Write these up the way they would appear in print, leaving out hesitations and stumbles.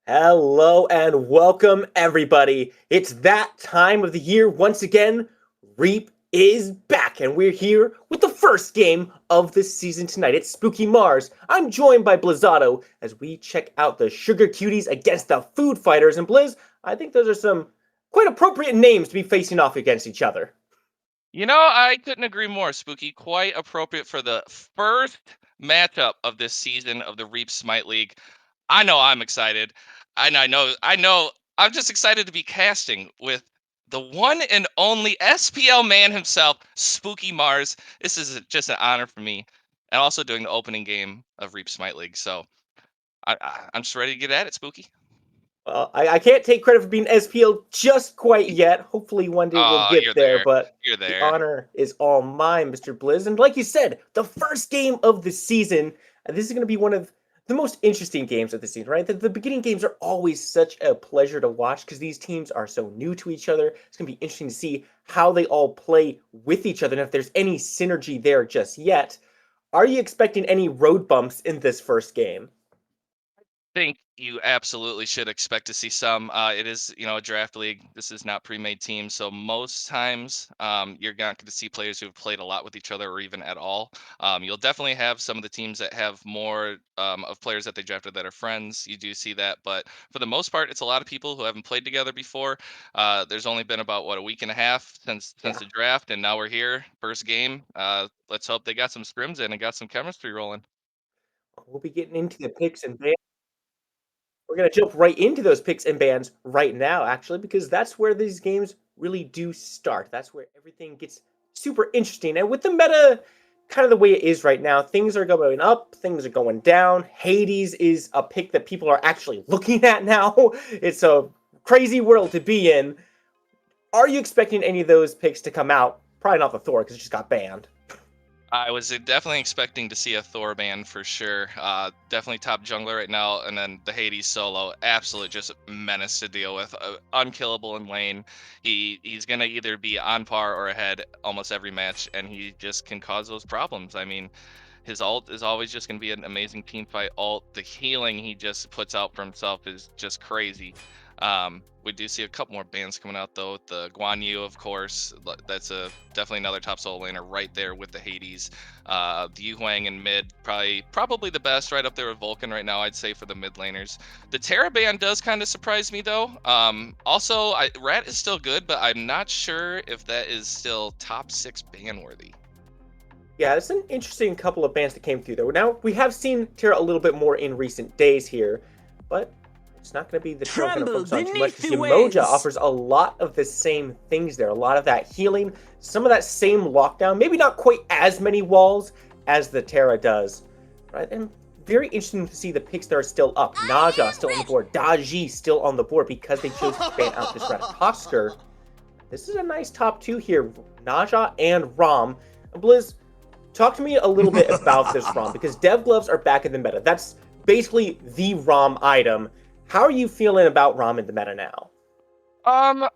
Hello and welcome, everybody. It's that time of the year once again. Reap is back, and we're here with the first game of the season tonight. It's Spooky Mars. I'm joined by Blizzato as we check out the Sugar Cuties against the Food Fighters. And Blizz, I think those are some quite appropriate names to be facing off against each other. I couldn't agree more, Spooky. Quite appropriate for the first matchup of this season of the Reap Smite League. I know I'm excited. I know. I'm just excited to be casting with the one and only SPL man himself, Spooky Mars. This is just an honor for me. And also doing the opening game of Reap Smite League. So I'm just ready to get at it, Spooky. I can't take credit for being SPL just quite yet. Hopefully, one day we'll Oh, get you're there, there. but You're the there. honor is all mine, Mr. Blizz. And like you said, the first game of the season, this is going to be one of the most interesting games of the season, right? The beginning games are always such a pleasure to watch because these teams are so new to each other. It's going to be interesting to see how they all play with each other and if there's any synergy there just yet. Are you expecting any road bumps in this first game? Think you absolutely should expect to see some. It is, a draft league. This is not pre-made teams, so most times you're not going to see players who've played a lot with each other or even at all. You'll definitely have some of the teams that have more of players that they drafted that are friends. You do see that, but for the most part, it's a lot of people who haven't played together before. There's only been about a week and a half since Yeah, the draft, and now we're here, first game. Let's hope they got some scrims in and got some chemistry rolling. we'll be getting into the picks and we're going to jump right into those picks and bans right now, actually, because that's where these games really do start. That's where everything gets super interesting. And with the meta kind of the way it is right now, things are going up, things are going down. Hades is a pick that people are actually looking at now. It's a crazy world to be in. Are you expecting any of those picks to come out? Probably not the Thor because it just got banned. I was definitely expecting to see a Thor ban for sure. Definitely top jungler right now, and then the Hades solo, absolute just menace to deal with. Unkillable in lane. He's gonna either be on par or ahead almost every match, and he just can cause those problems. I mean, his ult is always just gonna be an amazing team fight ult. The healing he just puts out for himself is just crazy. We do see a couple more bans coming out though. The Guan Yu, of course, that's a definitely another top solo laner right there with the Hades. The Yu Huang in mid, probably the best, right up there with Vulcan right now, I'd say, for the mid laners. The Terra ban does kind of surprise me though. Also, Rat is still good, but I'm not sure if that is still top 6 ban worthy. Yeah, it's an interesting couple of bands that came through there. Now, we have seen Terra a little bit more in recent days here, but it's not going to be the Terra I'm going to Tremble focus on too much beneath because the Yamoja waves. offers a lot of the same things there. A lot of that healing, some of that same lockdown, maybe not quite as many walls as the Terra does, right? And very interesting to see the picks that are still up. Naja still on the board, Daji still on the board because they chose to ban out this Ratatoskr. This is a nice top two here, Naja and Rom. Blizz, talk to me a little bit about this ROM because dev gloves are back in the meta. That's basically the ROM item. How are you feeling about ROM in the meta now? Um,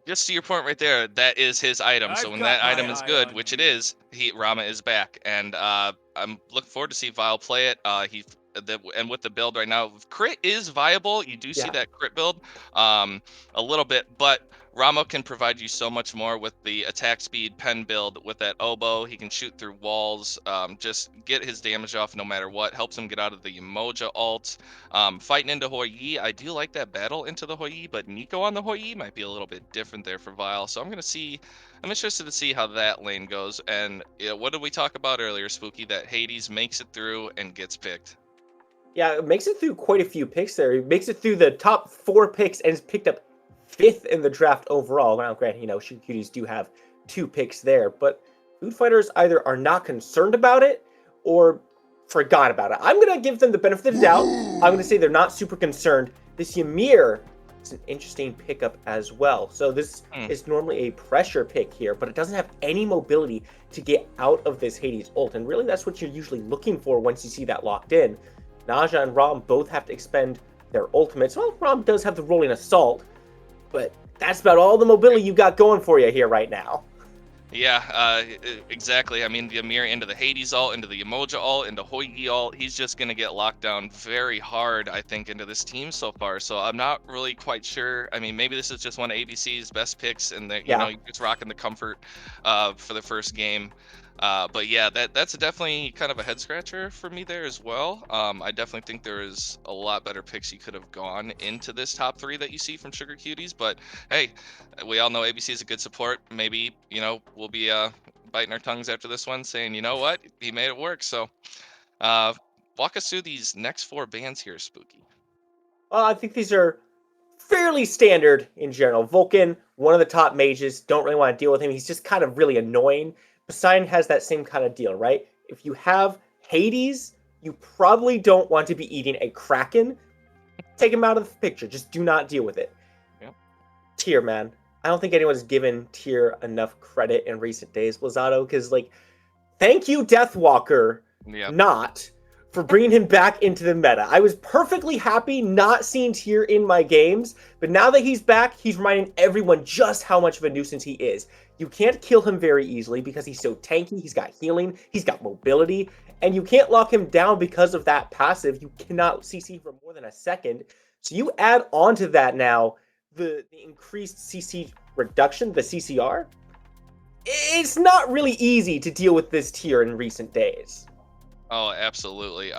just to your point right there, that is his item. So I've when got that my item is eye good, on which it you. is, Rama is back, and I'm looking forward to see Vile play it. And with the build right now, crit is viable. You do see Yeah, that crit build, um, a little bit, but Rama can provide you so much more with the attack speed pen build with that oboe. He can shoot through walls, just get his damage off no matter what. Helps him get out of the Emoja ult. Fighting into Hoi Yi, I do like that battle into the Hoi Yi, but Nico on the Hoi Yi might be a little bit different there for Vile. So I'm interested to see how that lane goes. And what did we talk about earlier, Spooky? That Hades makes it through and gets picked. yeah, it makes it through quite a few picks there. It makes it through the top four picks and is picked up fifth in the draft overall. Now, granted, Sugar Cuties do have two picks there, but Food Fighters either are not concerned about it or forgot about it. I'm going to give them the benefit of the doubt. I'm going to say they're not super concerned. This Ymir is an interesting pickup as well. So this Hmm. is normally a pressure pick here, but it doesn't have any mobility to get out of this Hades ult. And really, that's what you're usually looking for once you see that locked in. Naja and Rom both have to expend their ultimates. Well, Rom does have the rolling assault, but that's about all the mobility you got going for you here right now. Yeah, exactly. I mean, the Amir into the Hades ult, into the Emoja ult, into Hoigi ult. He's just going to get locked down very hard, I think, into this team so far. So I'm not really quite sure. I mean, maybe this is just one of ABC's best picks, and that Yeah. you're just rocking the comfort for the first game. But yeah, that's definitely kind of a head scratcher for me there as well. I definitely think there is a lot better picks you could have gone into this top three that you see from Sugar Cuties. But hey, we all know ABC is a good support. Maybe, we'll be biting our tongues after this one, saying, you know what, he made it work. So, uh, walk us through these next four bands here, Spooky. Well, I think these are fairly standard in general. Vulcan, one of the top mages, don't really want to deal with him. He's just kind of really annoying. Poseidon has that same kind of deal, right? If you have Hades, you probably don't want to be eating a Kraken. Take him out of the picture. Just do not deal with it. Yep. Tyr, man. I don't think anyone's given Tyr enough credit in recent days, Blizzato, because, like, thank you, Deathwalker, Yep. not for bringing him back into the meta. I was perfectly happy not seeing Tyr in my games, but now that he's back, he's reminding everyone just how much of a nuisance he is. You can't kill him very easily because he's so tanky, he's got healing, he's got mobility, and you can't lock him down because of that passive. You cannot CC for more than a second. So you add on to that now the increased CC reduction, the CCR, it's not really easy to deal with this tier in recent days. Oh, absolutely.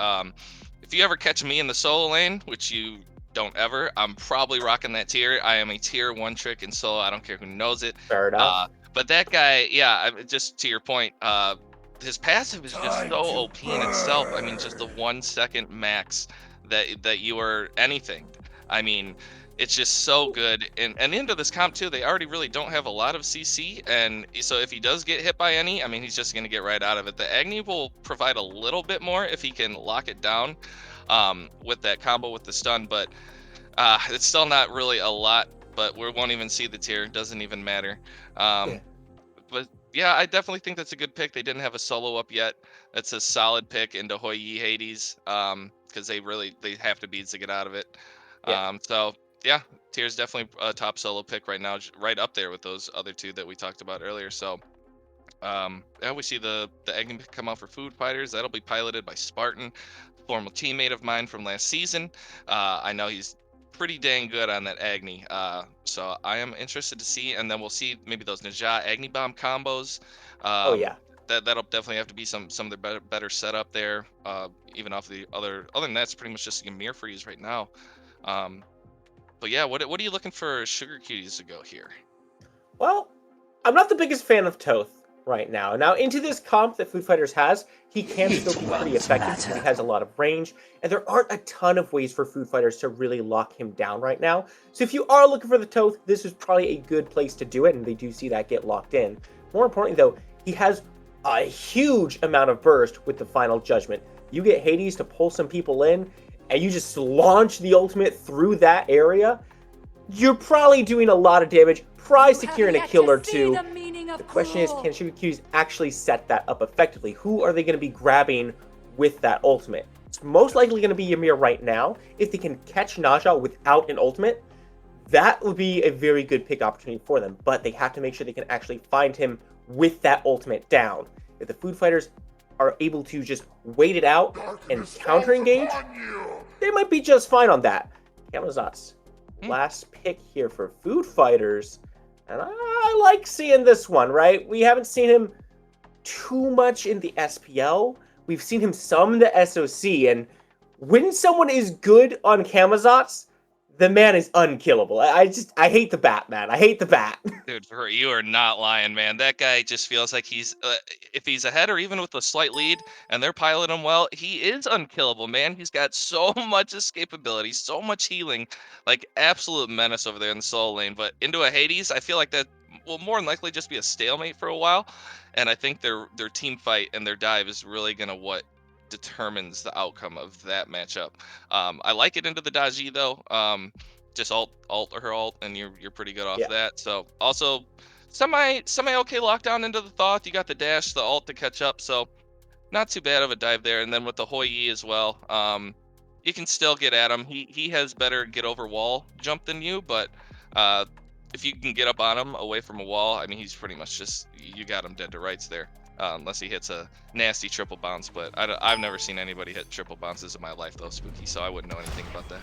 If you ever catch me in the solo lane, which you don't ever, I'm probably rocking that tier. I am a tier one trick in solo. I don't care who knows it. Fair enough. But that guy, yeah, just to your point, his passive is just so Time to OP in itself. I mean, just the burn. 1 second max that you are anything. I mean, it's just so good. And into this comp too, they already really don't have a lot of CC, and so if he does get hit by any, I mean, he's just gonna get right out of it. The Agni will provide a little bit more if he can lock it down with that combo with the stun, but it's still not really a lot. But we won't even see the tier. Doesn't even matter. Yeah. Um, but yeah, I definitely think that's a good pick. They didn't have a solo up yet. That's a solid pick into Hoi Yi Hades, because they have to beads to get out of it. Yeah. So yeah, Tier's definitely a top solo pick right now, right up there with those other two that we talked about earlier. So yeah, we see the Agni pick come out for Food Fighters. That'll be piloted by Spartan, former teammate of mine from last season. I know he's pretty dang good on that Agni. So I am interested to see, and then we'll see maybe those Najah Agni Bomb combos. Oh Um, yeah. that'll definitely have to be some of the better setup there. Even off the other than that, it's pretty much just a mirror freeze right now. Um, but yeah, what are you looking for Sugar Cuties to go here? Well, I'm not the biggest fan of Toth right now. Now, into this comp that Food Fighters has, he can still It be pretty won't effective because he matter. has a lot of range, and there aren't a ton of ways for Food Fighters to really lock him down right now. So if you are looking for the Toth, this is probably a good place to do it, and they do see that get locked in. More importantly, though, he has a huge amount of burst with the Final Judgment. You get Hades to pull some people in, and you just launch the ultimate through that area, you're probably doing a lot of damage, probably You have securing a yet kill to or see two. the meaning of The question is, cruel. can Shigakuse actually set that up effectively? Who are they going to be grabbing with that ultimate? It's most likely going to be Ymir right now. If they can catch Naja without an ultimate, that would be a very good pick opportunity for them. But they have to make sure they can actually find him with that ultimate down. If the Food Fighters are able to just wait it out and Darkness counter falls engage, upon you. they might be just fine on that. Kamazat's Hmm. last pick here for Food Fighters. And I like seeing this one, right? We haven't seen him too much in the SPL. We've seen him some in the SOC, and when someone is good on Kamazotz, the man is unkillable. I hate the bat, man. I hate the bat. Dude, you are not lying, man. That guy just feels like if he's ahead or even with a slight lead and they're piloting him well, he is unkillable, man. He's got so much escapability, so much healing, like absolute menace over there in the solo lane. But into a Hades, I feel like that will more than likely just be a stalemate for a while. And I think their team fight and their dive is really gonna what determines the outcome of that matchup. I like it into the Daji though. Just alt or her alt, and you're pretty good off Yeah, that. So also semi okay lockdown into the thought. You got the dash, the alt to catch up, so not too bad of a dive there. And then with the Hoi Yi as well, you can still get at him. He has better get over wall jump than you, but uh, if you can get up on him away from a wall, I mean, he's pretty much just, you got him dead to rights there. Unless he hits a nasty triple bounce, but I've never seen anybody hit triple bounces in my life, though, Spooky, so I wouldn't know anything about that.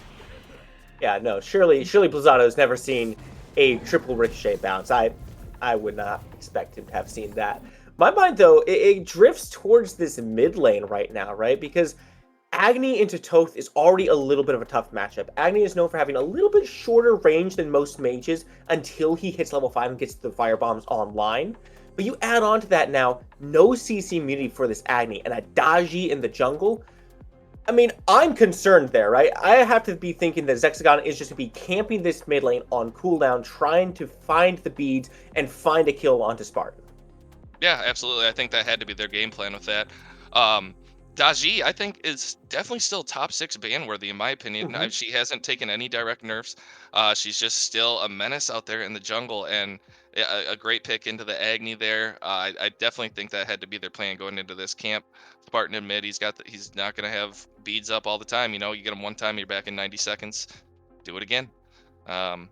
Yeah, no, surely Blazzado's never seen a triple ricochet bounce. I would not expect him to have seen that. My mind, though, it drifts towards this mid lane right now, right? Because Agni into Toth is already a little bit of a tough matchup. Agni is known for having a little bit shorter range than most mages until he hits level 5 and gets the fire bombs online. But you add on to that now, no CC immunity for this Agni, and a Daji in the jungle. I mean, I'm concerned there, right? I have to be thinking that Zexagon is just going to be camping this mid lane on cooldown, trying to find the beads and find a kill onto Spartan. Yeah, absolutely. I think that had to be their game plan with that. Um, Daji, I think, is definitely still top 6 ban worthy in my opinion. Mm-hmm. She hasn't taken any direct nerfs. She's just still a menace out there in the jungle, and a great pick into the Agni there. I definitely think that had to be their plan going into this camp. Spartan in mid, he's not going to have beads up all the time. You know, you get him one time, you're back in 90 seconds. Do it again. Um,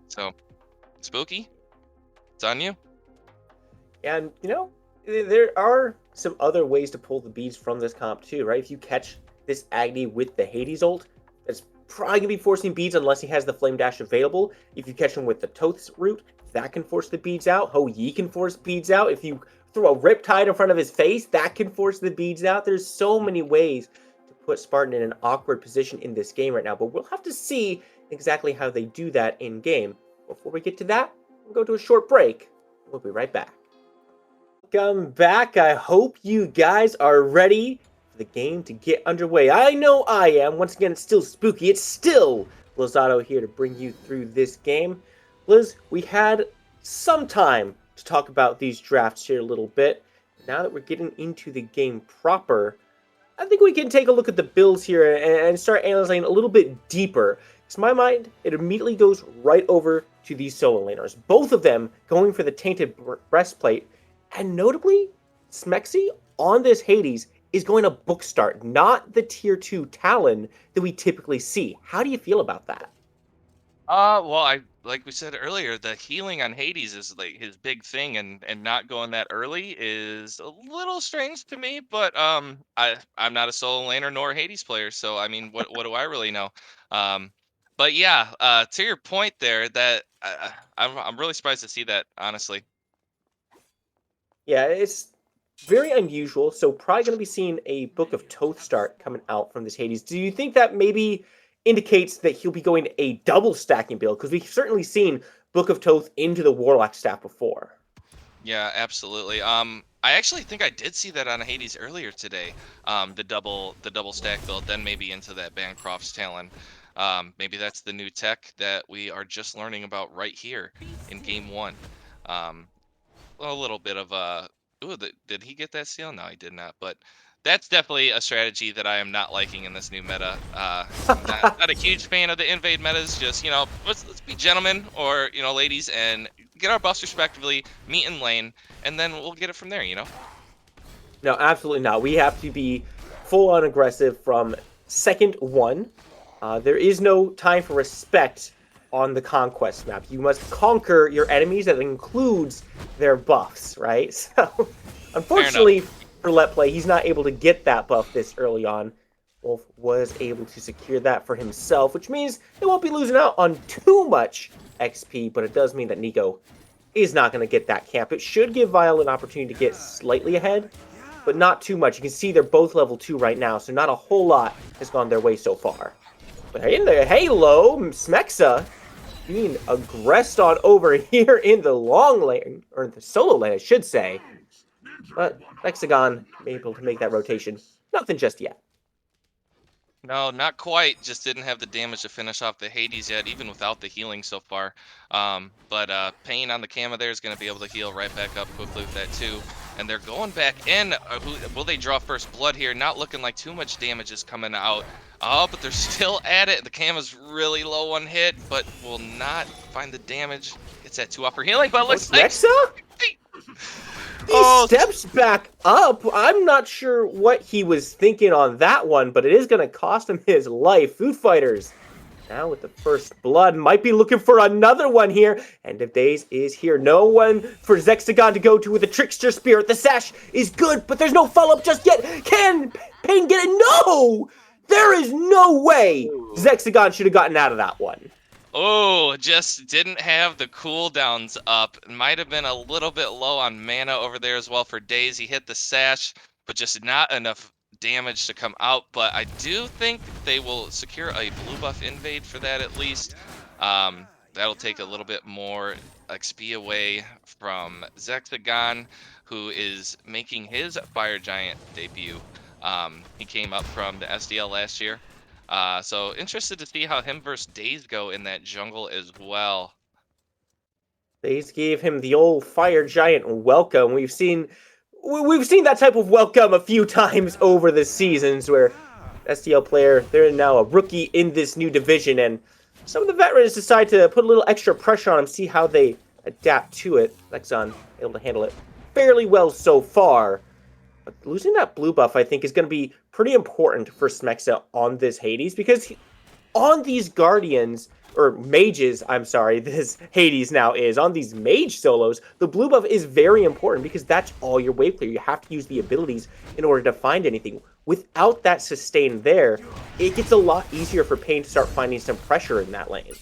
so, Spooky, it's on you. And, there are some other ways to pull the beads from this comp too, right? If you catch this Agni with the Hades ult, that's probably going to be forcing beads unless he has the Flame Dash available. If you catch him with the Toth's root, that can force the beads out. Ho Yi can force beads out. If you throw a Riptide in front of his face, that can force the beads out. There's so many ways to put Spartan in an awkward position in this game right now, but we'll have to see exactly how they do that in game. Before we get to that, we'll go to a short break. We'll be right back. Welcome back. I hope you guys are ready for the game to get underway. I know I am. Once again, it's still Spooky. It's still Blazzato here to bring you through this game. Liz, we had some time to talk about these drafts here a little bit. Now that we're getting into the game proper, I think we can take a look at the builds here and start analyzing a little bit deeper. Because in my mind, it immediately goes right over to these solo laners. Both of them going for the Tainted Breastplate. And notably, Smexy on this Hades is going to book start, not the tier 2 Talon that we typically see. How do you feel about that? Well, I like we said earlier, the healing on Hades is like his big thing, and not going that early is a little strange to me. But I'm not a solo laner nor a Hades player, so I mean, what do I really know? Um, but yeah, to your point there, that I'm really surprised to see that, honestly. Yeah, it's very unusual, so probably going to be seeing a Book of Toth start coming out from this Hades. Do you think that maybe indicates that he'll be going a double stacking build? Because we've certainly seen Book of Toth into the Warlock staff before. Yeah, absolutely. I actually think I did see that on Hades earlier today. The double stack build, then maybe into that Bancroft's Talon. Maybe that's the new tech that we are just learning about right here in game one. Um, a little bit of a, ooh, did he get that seal? No, he did not. But that's definitely a strategy that I am not liking in this new meta. Not a huge fan of the invade metas. Just, let's be gentlemen, or ladies, and get our buffs respectively, meet in lane, and then we'll get it from there. No, absolutely not. We have to be full on aggressive from second one. There is no time for respect on the conquest map. You must conquer your enemies. That includes their buffs, right? So, unfortunately for Let Play, he's not able to get that buff this early on. Wolf was able to secure that for himself, which means they won't be losing out on too much XP, but it does mean that Nico is not going to get that camp. It should give Vile an opportunity to get slightly ahead, but not too much. You can see they're both level 2 right now, so not a whole lot has gone their way so far. But in the Halo, Smexa being aggressed on over here in the long lane, or the solo lane, I should say. But Hexagon able to make that rotation. Nothing just yet. No, not quite. Just didn't have the damage to finish off the Hades yet, even without the healing so far. But Pain on the Kama there is going to be able to heal right back up quickly with that too. And they're going back in. Will they draw first blood here? Not looking like too much damage is coming out. Oh, but they're still at it. The Kama's really low on hit, but will not find the damage. Gets that 2 off for healing, but looks like... He steps back up. I'm not sure what he was thinking on that one, but it is going to cost him his life. Food Fighters Now with the first blood, might be looking for another one here. End of days is here. No one for Zexagon to go to with a trickster spirit. The sash is good, but there's no follow-up just yet. Can Pain get it? No! There is no way Ooh. Zexagon should have gotten out of that one. Oh, just didn't have the cooldowns up. Might have been a little bit low on mana over there as well for days. He hit the sash, but just not enough damage to come out. But I do think they will secure a blue buff invade for that at least. That'll take a little bit more XP away from Zexagon, who is making his Fire Giant debut. He came up from the SDL last year. So interested to see how him versus Days go in that jungle as well. They gave him the old fire giant welcome. We've seen that type of welcome a few times over the seasons where STL player, they're now a rookie in this new division, and some of the veterans decide to put a little extra pressure on him, see how they adapt to it. Lexon able to handle it fairly well so far. But losing that blue buff, I think, is going to be pretty important for Smexa on this Hades, because on these Guardians, or mages, I'm sorry, this Hades now is, on these mage solos, the blue buff is very important because that's all your wave clear. You have to use the abilities in order to find anything. Without that sustain there, it gets a lot easier for Pain to start finding some pressure in that lane.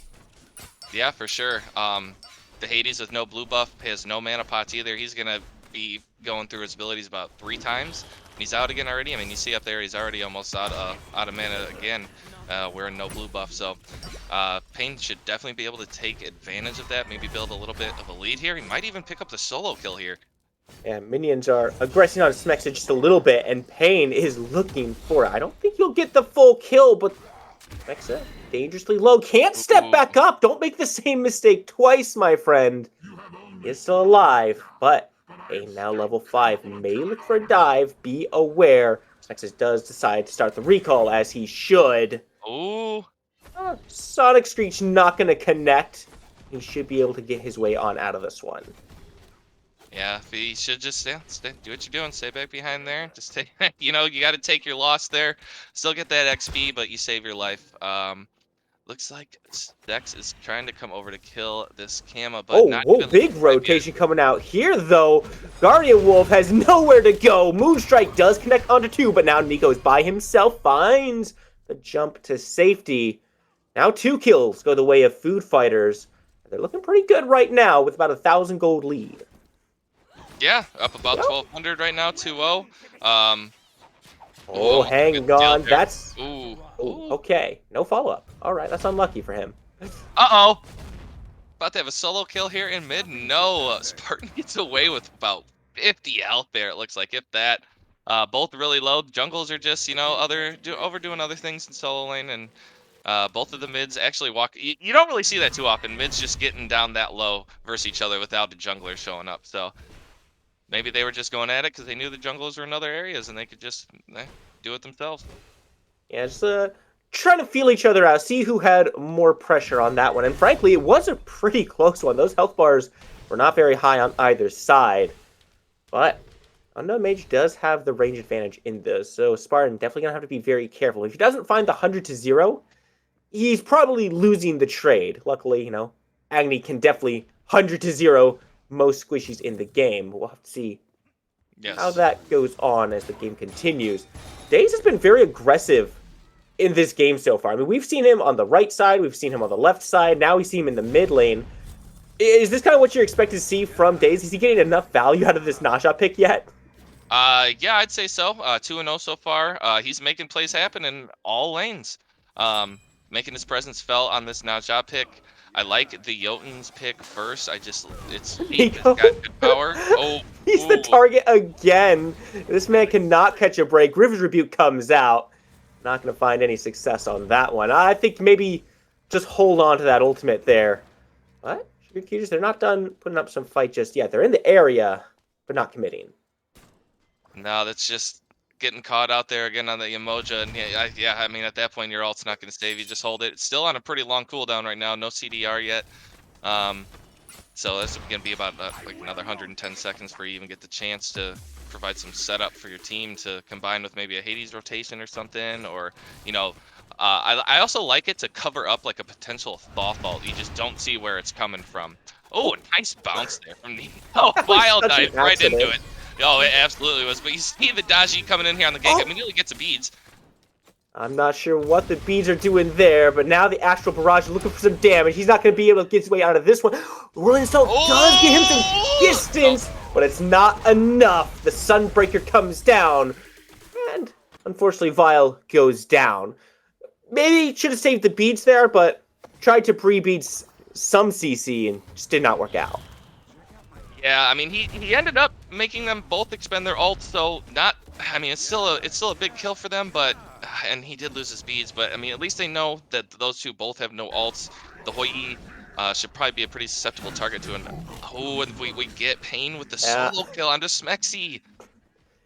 Yeah, for sure. The Hades with no blue buff has no mana pots either. He's gonna be going through his abilities about 3 times. He's out again already. I mean, you see up there, he's already almost out of mana again, wearing no blue buff. So Pain should definitely be able to take advantage of that. Maybe build a little bit of a lead here. He might even pick up the solo kill here. And minions are aggressing on Smexa just a little bit, and Pain is looking for it. I don't think he'll get the full kill, but Smexa dangerously low. Can't step back Ooh. up. Don't make the same mistake twice, my friend. He is still alive, but Pain now level 5. May look for a dive. Be aware. Smexa does decide to start the recall, as he should. Ooh. Sonic Screech not going to connect. He should be able to get his way on out of this one. Yeah, he should just stay, do what you're doing. Stay back behind there. Just take, you know, you got to take your loss there. Still get that XP, but you save your life. Looks like Dex is trying to come over to kill this Kama, but Oh, not whoa, even big rotation coming out here, though. Guardian Wolf has nowhere to go. Moonstrike does connect onto 2, but now Nico's by himself. Finds the jump to safety. Now 2 kills go the way of Food Fighters. They're looking pretty good right now with about 1,000 gold lead. Yeah, up about 1,200 right now, 2-0. Oh, Almost took a hang steal on. there. That's... Ooh. Oh, okay. No follow-up. All right, that's unlucky for him. Uh-oh. About to have a solo kill here in mid. No, Spartan gets away with about 50 health there, it looks like, if that. Both really low. Jungles are just, you know, overdoing other things in solo lane, and both of the mids actually walk. You don't really see that too often. Mids just getting down that low versus each other without the jungler showing up. So maybe they were just going at it because they knew the junglers were in other areas and they could just do it themselves. Yeah, just trying to feel each other out, see who had more pressure on that one. And frankly, it was a pretty close one. Those health bars were not very high on either side. But Unknown Mage does have the range advantage in this, so Spartan definitely going to have to be very careful. If he doesn't find the 100-0, he's probably losing the trade. Luckily, you know, Agni can definitely 100-0 most squishies in the game. We'll have to see how that goes on as the game continues. Daze has been very aggressive in this game so far. I mean, we've seen him on the right side, we've seen him on the left side, now we see him in the mid lane. Is this kind of what you're expecting to see from Daze? Is he getting enough value out of this Nasha pick yet? Yeah, I'd say so. 2-0 so far. He's making plays happen in all lanes. Making his presence felt on this Naja pick. I like the Jotun's pick first. It's cheap. It's got good power. Oh, he's the target again. This man cannot catch a break. River's Rebuke comes out. Not going to find any success on that one. I think maybe just hold on to that ultimate there. What? Cuties, they're not done putting up some fight just yet. They're in the area, but not committing. No, that's just getting caught out there again on the Emoja. And yeah, I mean, at that point, your ult's not going to save you. Just hold it. It's still on a pretty long cooldown right now. No CDR yet. So that's going to be about like another 110 seconds before you even get the chance to provide some setup for your team to combine with maybe a Hades rotation or something, or, you know, I also like it to cover up like a potential Thoth ult. You just don't see where it's coming from. Oh, Oh, a nice bounce there from the that was Vile such an dive right into accident. it. Oh, it absolutely was. But you see the Daji coming in here on the gank. Oh, Immediately gets the beads. I'm not sure what the bees are doing there, but now the Astral Barrage is looking for some damage. He's not going to be able to get his way out of this one. Whirling Assault does get him some Oh! Oh, distance, but it's not enough. The Sunbreaker comes down, and unfortunately, Vile goes down. Maybe should have saved the beads there, but tried to pre-beats some CC and just did not work out. yeah, I mean he ended up making them both expend their ults, so not. I mean it's still a big kill for them, but and he did lose his beads, but I mean at least they know that those two both have no ults. The Hoi should probably be a pretty susceptible target to an. Oh, and we get Pain with the Yeah. solo kill onto Smexy.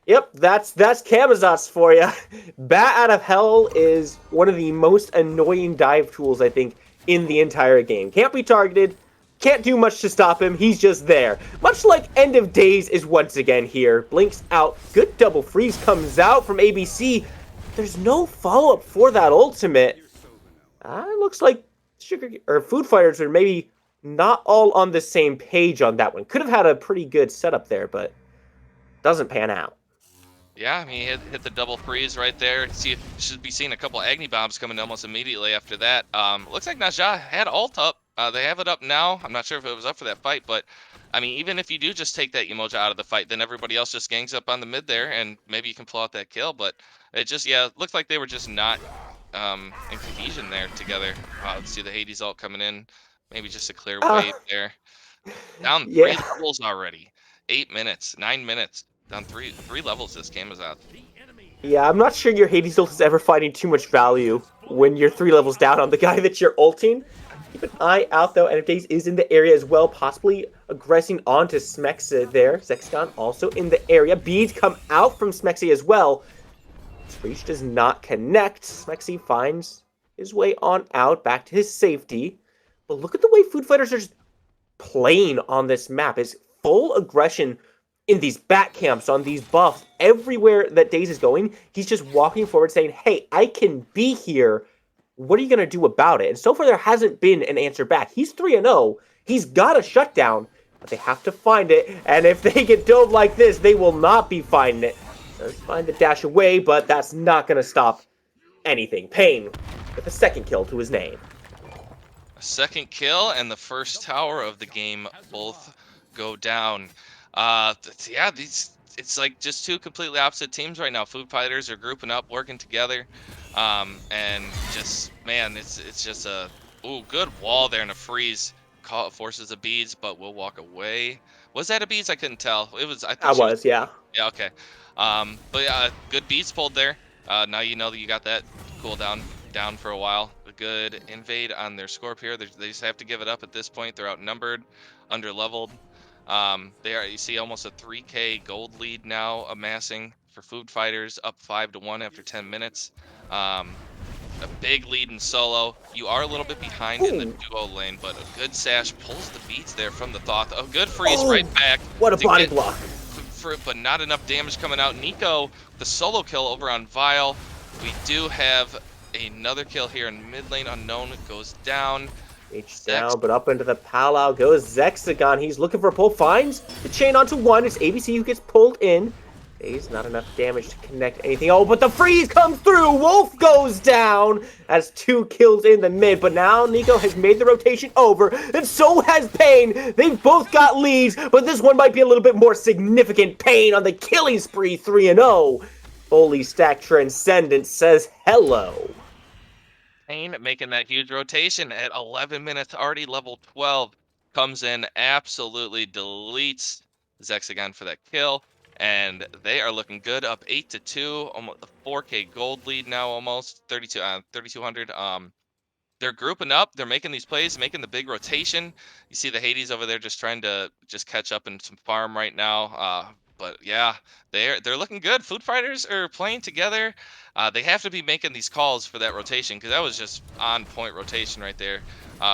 Yep, that's Camazotz for you. Bat Out of Hell is one of the most annoying dive tools, I think, in the entire game. Can't be targeted, can't do much to stop him, he's just there. Much like End of Days is once again here. Blinks out, good double freeze comes out from ABC. There's no follow-up for that ultimate. Looks like Food Fighters are maybe not all on the same page on that one. Could have had a pretty good setup there, but doesn't pan out. Yeah, I mean, hit the double freeze right there. See, should be seeing a couple Agni bombs coming almost immediately after that. Looks like Naja had ult up. They have it up now. I'm not sure if it was up for that fight, but I mean, even if you do just take that Umoja out of the fight, then everybody else just gangs up on the mid there, and maybe you can pull out that kill. But it just, yeah, it looked like they were just not in cohesion there together. Let's see the Hades ult coming in. Maybe just a clear Uh, wave there. Down yeah. 3 levels already. 8 minutes, 9 minutes. Down three levels this game is at. Yeah, I'm not sure your Hades ult is ever finding too much value when you're 3 levels down on the guy that you're ulting. Keep an eye out though, and if Daze is in the area as well, possibly aggressing onto Smexa there. Zexagon also in the area. Beads come out from Smexy as well. Breach does not connect. Smexy finds his way on out, back to his safety. But look at the way Food Fighters are just playing on this map. Is full aggression in these bat camps, on these buffs, everywhere that Daze is going, he's just walking forward saying, hey, I can be here. What are you going to do about it? And so far, there hasn't been an answer back. He's 3-0. He's got a shutdown, but they have to find it. And if they get dove like this, they will not be finding it. Does find the dash away, but that's not going to stop anything. Pain with a second kill to his name. A second kill and the first tower of the game both go down. Yeah, it's like just two completely opposite teams right now. Food Fighters are grouping up, working together, and just man, it's just a good wall there and a freeze. Forces a beads, but will walk away. Was that a beads? I couldn't tell. It was. I I thought she was. was, yeah. Yeah, okay. But yeah, good beats pulled there. Now you know that you got that cooldown down for a while. A good invade on their Scorpion. They just have to give it up at this point. They're outnumbered, under leveled. You see almost a 3K gold lead now amassing for Food Fighters, up 5-1 after 10 minutes. A big lead in solo. You are a little bit behind in the Ooh. duo lane, but a good sash pulls the beats there from the Thoth. A good freeze Oh, right back. what a to body get block. but not enough damage coming out. Nico, the solo kill over on Vile. We do have another kill here in mid lane. Unknown goes down. H down, but up into the Palau goes Zexagon. He's looking for a pull, finds the chain onto one. It's ABC who gets pulled in. There's not enough damage to connect anything. Oh, but the freeze comes through. Wolf goes down. That's 2 kills in the mid, but now Nico has made the rotation over, and so has Pain. They've both got leads, but this one might be a little bit more significant. Pain on the killing spree, 3-0. Fully stacked Transcendent says hello. Pain making that huge rotation at 11 minutes, already level 12. Comes in, absolutely deletes Zexagon for that kill. And they are looking good, up 8-2, almost a 4K gold lead now, almost 3,200. They're grouping up. They're making these plays, making the big rotation. You see the Hades over there just trying to just catch up in some farm right now. But yeah, they're looking good. Food Fighters are playing together. They have to be making these calls for that rotation because that was just on point rotation right there.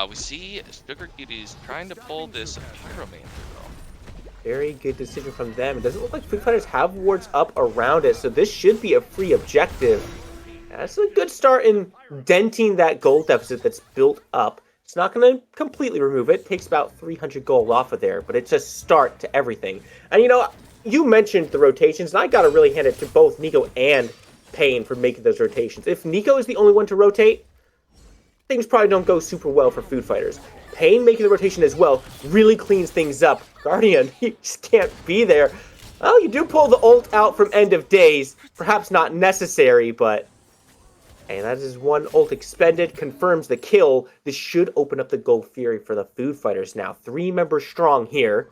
We see Sugar Cuties trying to pull this Pyromancer though. Very good decision from them. It doesn't look like Food Fighters have wards up around it, so this should be a free objective. That's a good start in denting that gold deficit that's built up. It's not going to completely remove it. It takes about 300 gold off of there, but it's a start to everything. And you mentioned the rotations, and I got to really hand it to both Nico and Payne for making those rotations. If Nico is the only one to rotate, things probably don't go super well for food fighters. Payne making the rotation as well really cleans things up. Guardian, he just can't be there. Well, you do pull the ult out from End of Days. Perhaps not necessary, but and that is one ult expended, confirms the kill. This should open up the Gold Fury for the Food Fighters now. 3 members strong here.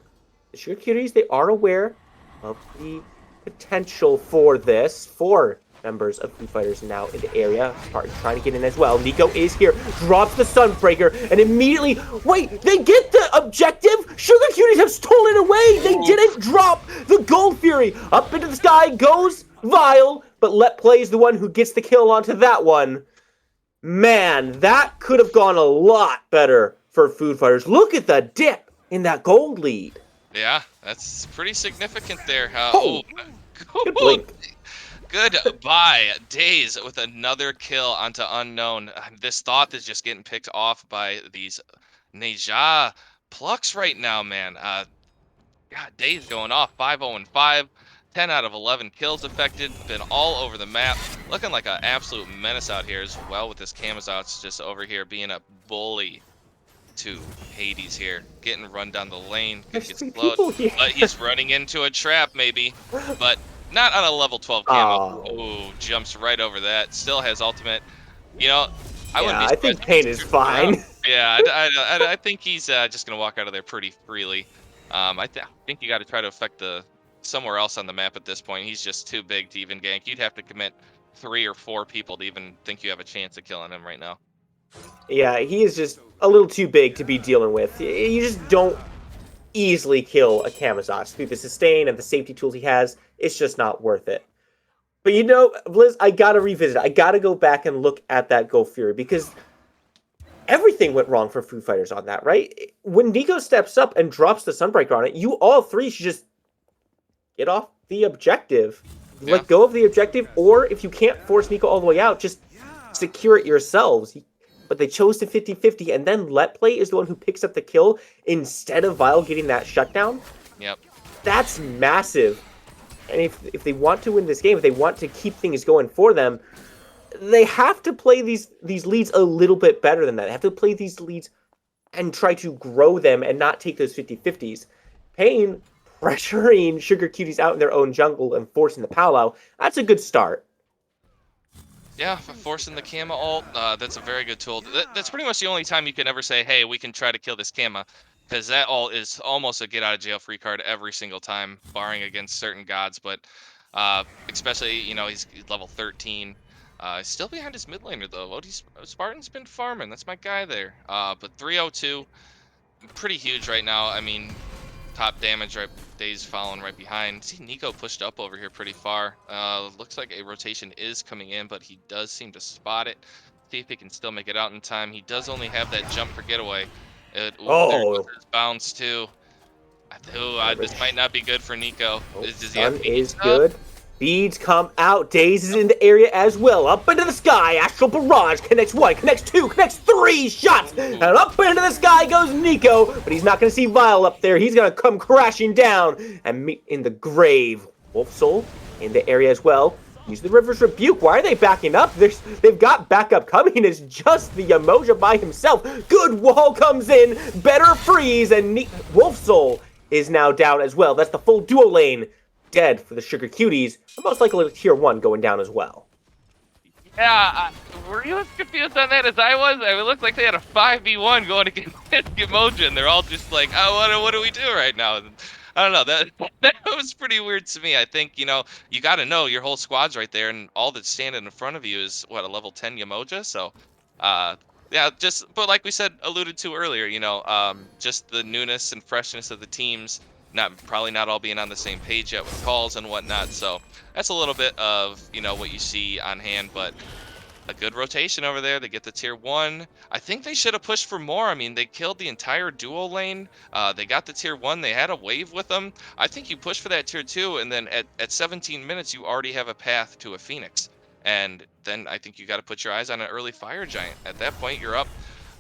The Sugar Cuties, they are aware of the potential for this. 4 members of Food Fighters now in the area. Spartan trying to get in as well. Nico is here, drops the Sunbreaker, and immediately, wait, they get the objective? Sugar Cuties have stolen away! They didn't drop the Gold Fury! Up into the sky goes Vile, but Let Play is the one who gets the kill onto that one. Man, that could have gone a lot better for Food Fighters. Look at the dip in that gold lead. Yeah, that's pretty significant there. Good blink. Goodbye, Days with another kill onto Unknown. This Thought is just getting picked off by these Neja plucks right now, man. God, Days going off 5-0-5. 10 out of 11 kills affected, been all over the map, looking like an absolute menace out here as well with this Camazotz just over here being a bully to Hades here, getting run down the lane, There's gets 3 slowed, people here. but he's running into a trap maybe, but not on a level 12 camo. Ooh, jumps right over that, still has ultimate. You know, I wouldn't be I surprised think if Payne he's is fine. Yeah, I think he's just gonna walk out of there pretty freely. I think you got to try to affect the somewhere else on the map at this point. He's just too big to even gank. You'd have to commit 3 or 4 people to even think you have a chance of killing him right now. Yeah, he is just a little too big to be dealing with. You just don't easily kill a Camazotz through the sustain and the safety tools he has. It's just not worth it. But Blizz, I gotta revisit it. I gotta go back and look at that Go Fury because everything went wrong for Foo Fighters on that, right? When Nico steps up and drops the Sunbreaker on it, you all 3 should just get off the objective. Yeah. Let go of the objective, or if you can't force Nico all the way out, just secure it yourselves. But they chose to 50-50, and then Let Play is the one who picks up the kill instead of Vile getting that shutdown. Yep. That's massive. And if they want to win this game, if they want to keep things going for them, they have to play these leads a little bit better than that. They have to play these leads and try to grow them and not take those 50-50s. Payne pressuring Sugar Cuties out in their own jungle and forcing the powwow, that's a good start. Yeah, forcing the Kama ult, that's a very good tool. That's pretty much the only time you can ever say, hey, we can try to kill this Kama, because that ult is almost a get-out-of-jail-free card every single time, barring against certain gods, but especially, he's level 13. He's still behind his mid laner, though. Spartan's been farming. That's my guy there. But 302, pretty huge right now. I mean, top damage right, Days following right behind. See Nico pushed up over here pretty far. Looks like a rotation is coming in, but he does seem to spot it. See if he can still make it out in time. He does only have that jump for getaway. There goes his bounce too. This might not be good for Nico. Does he have Stun is good. Beads come out. Days is in the area as well. Up into the sky. Astral Barrage connects 1, connects 2, connects 3 shots. And up into the sky goes Nico. But he's not going to see Vile up there. He's going to come crashing down and meet in the grave. Wolf Soul in the area as well. Use the River's Rebuke. Why are they backing up? They've got backup coming. It's just the Yamoja by himself. Good wall comes in. Better freeze. And Wolf Soul is now down as well. That's the full duo lane. Dead for the Sugar Cuties. Most likely tier 1 going down as well. Yeah, were you as confused on that as I was? It looked like they had a 5v1 going against Emoji, and they're all just like, oh, what do we do right now? I don't know, that was pretty weird to me. I think, you got to know your whole squad's right there, and all that's standing in front of you is, what, a level 10 Yamoja? So, yeah, but like we said, alluded to earlier, just the newness and freshness of the teams, probably not all being on the same page yet with calls and whatnot. So that's a little bit of, what you see on hand, but a good rotation over there. They get the tier 1. I think they should have pushed for more. I mean, they killed the entire duo lane. They got the tier 1. They had a wave with them. I think you push for that tier 2, and then at 17 minutes, you already have a path to a Phoenix. And then I think you got to put your eyes on an early fire giant. At that point, you're up.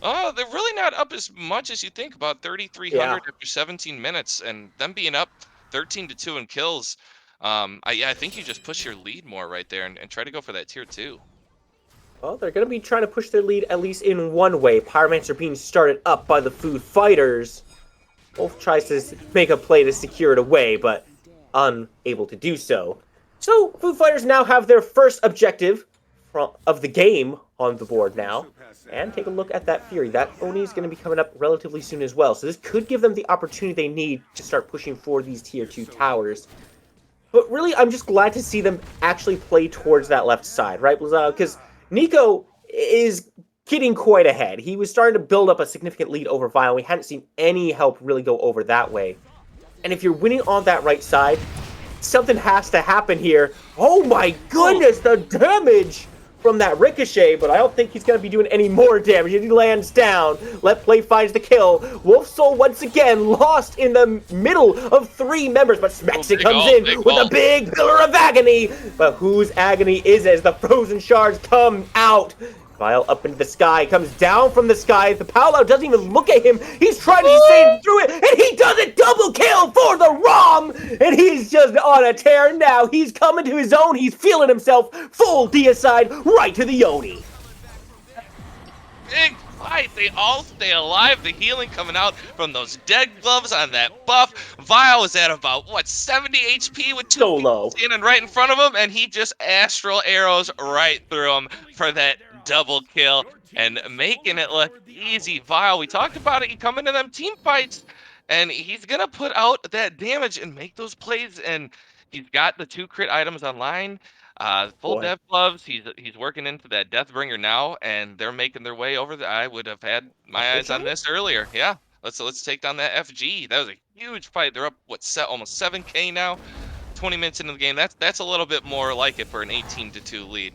Oh, they're really not up as much as you think. About Yeah. 3,300 after 17 minutes, and them being up 13-2 in kills. Yeah, I think you just push your lead more right there and try to go for that tier 2. Well, they're going to be trying to push their lead at least in one way. Pyromans are being started up by the Food Fighters. Wolf tries to make a play to secure it away, but unable to do so. So, Food Fighters now have their first objective of the game on the board now. And take a look at that Fury. That Oni is going to be coming up relatively soon as well. So this could give them the opportunity they need to start pushing for these tier 2 towers. But really, I'm just glad to see them actually play towards that left side, right? Because Nico is getting quite ahead. He was starting to build up a significant lead over Vile. We hadn't seen any help really go over that way. And if you're winning on that right side, something has to happen here. Oh my goodness, the damage from that ricochet, but I don't think he's going to be doing any more damage. He lands down. Let Play finds the kill. Wolf Soul once again lost in the middle of 3 members, but Smexit comes in with a big pillar of agony. But whose agony is it as the frozen shards come out? Vile up into the sky, comes down from the sky. The Paolo doesn't even look at him. He's trying to save through it, and he does it! Double kill for the ROM! And he's just on a tear now. He's coming to his own. He's feeling himself. Full deicide right to the Yoni. Big fight. They all stay alive. The healing coming out from those dead gloves on that buff. Vile is at about, what, 70 HP with 2 people standing right in front of him, and he just astral arrows right through him for that double kill and making it look easy. Vile, we talked about it. You come into them team fights, and he's going to put out that damage and make those plays, and he's got the 2 crit items online. Full death gloves. He's working into that Deathbringer now, and they're making their way over. I would have had my eyes on this earlier. Yeah, let's take down that FG. That was a huge fight. They're up almost 7K now. 20 minutes into the game. That's a little bit more like it for an 18-2 lead.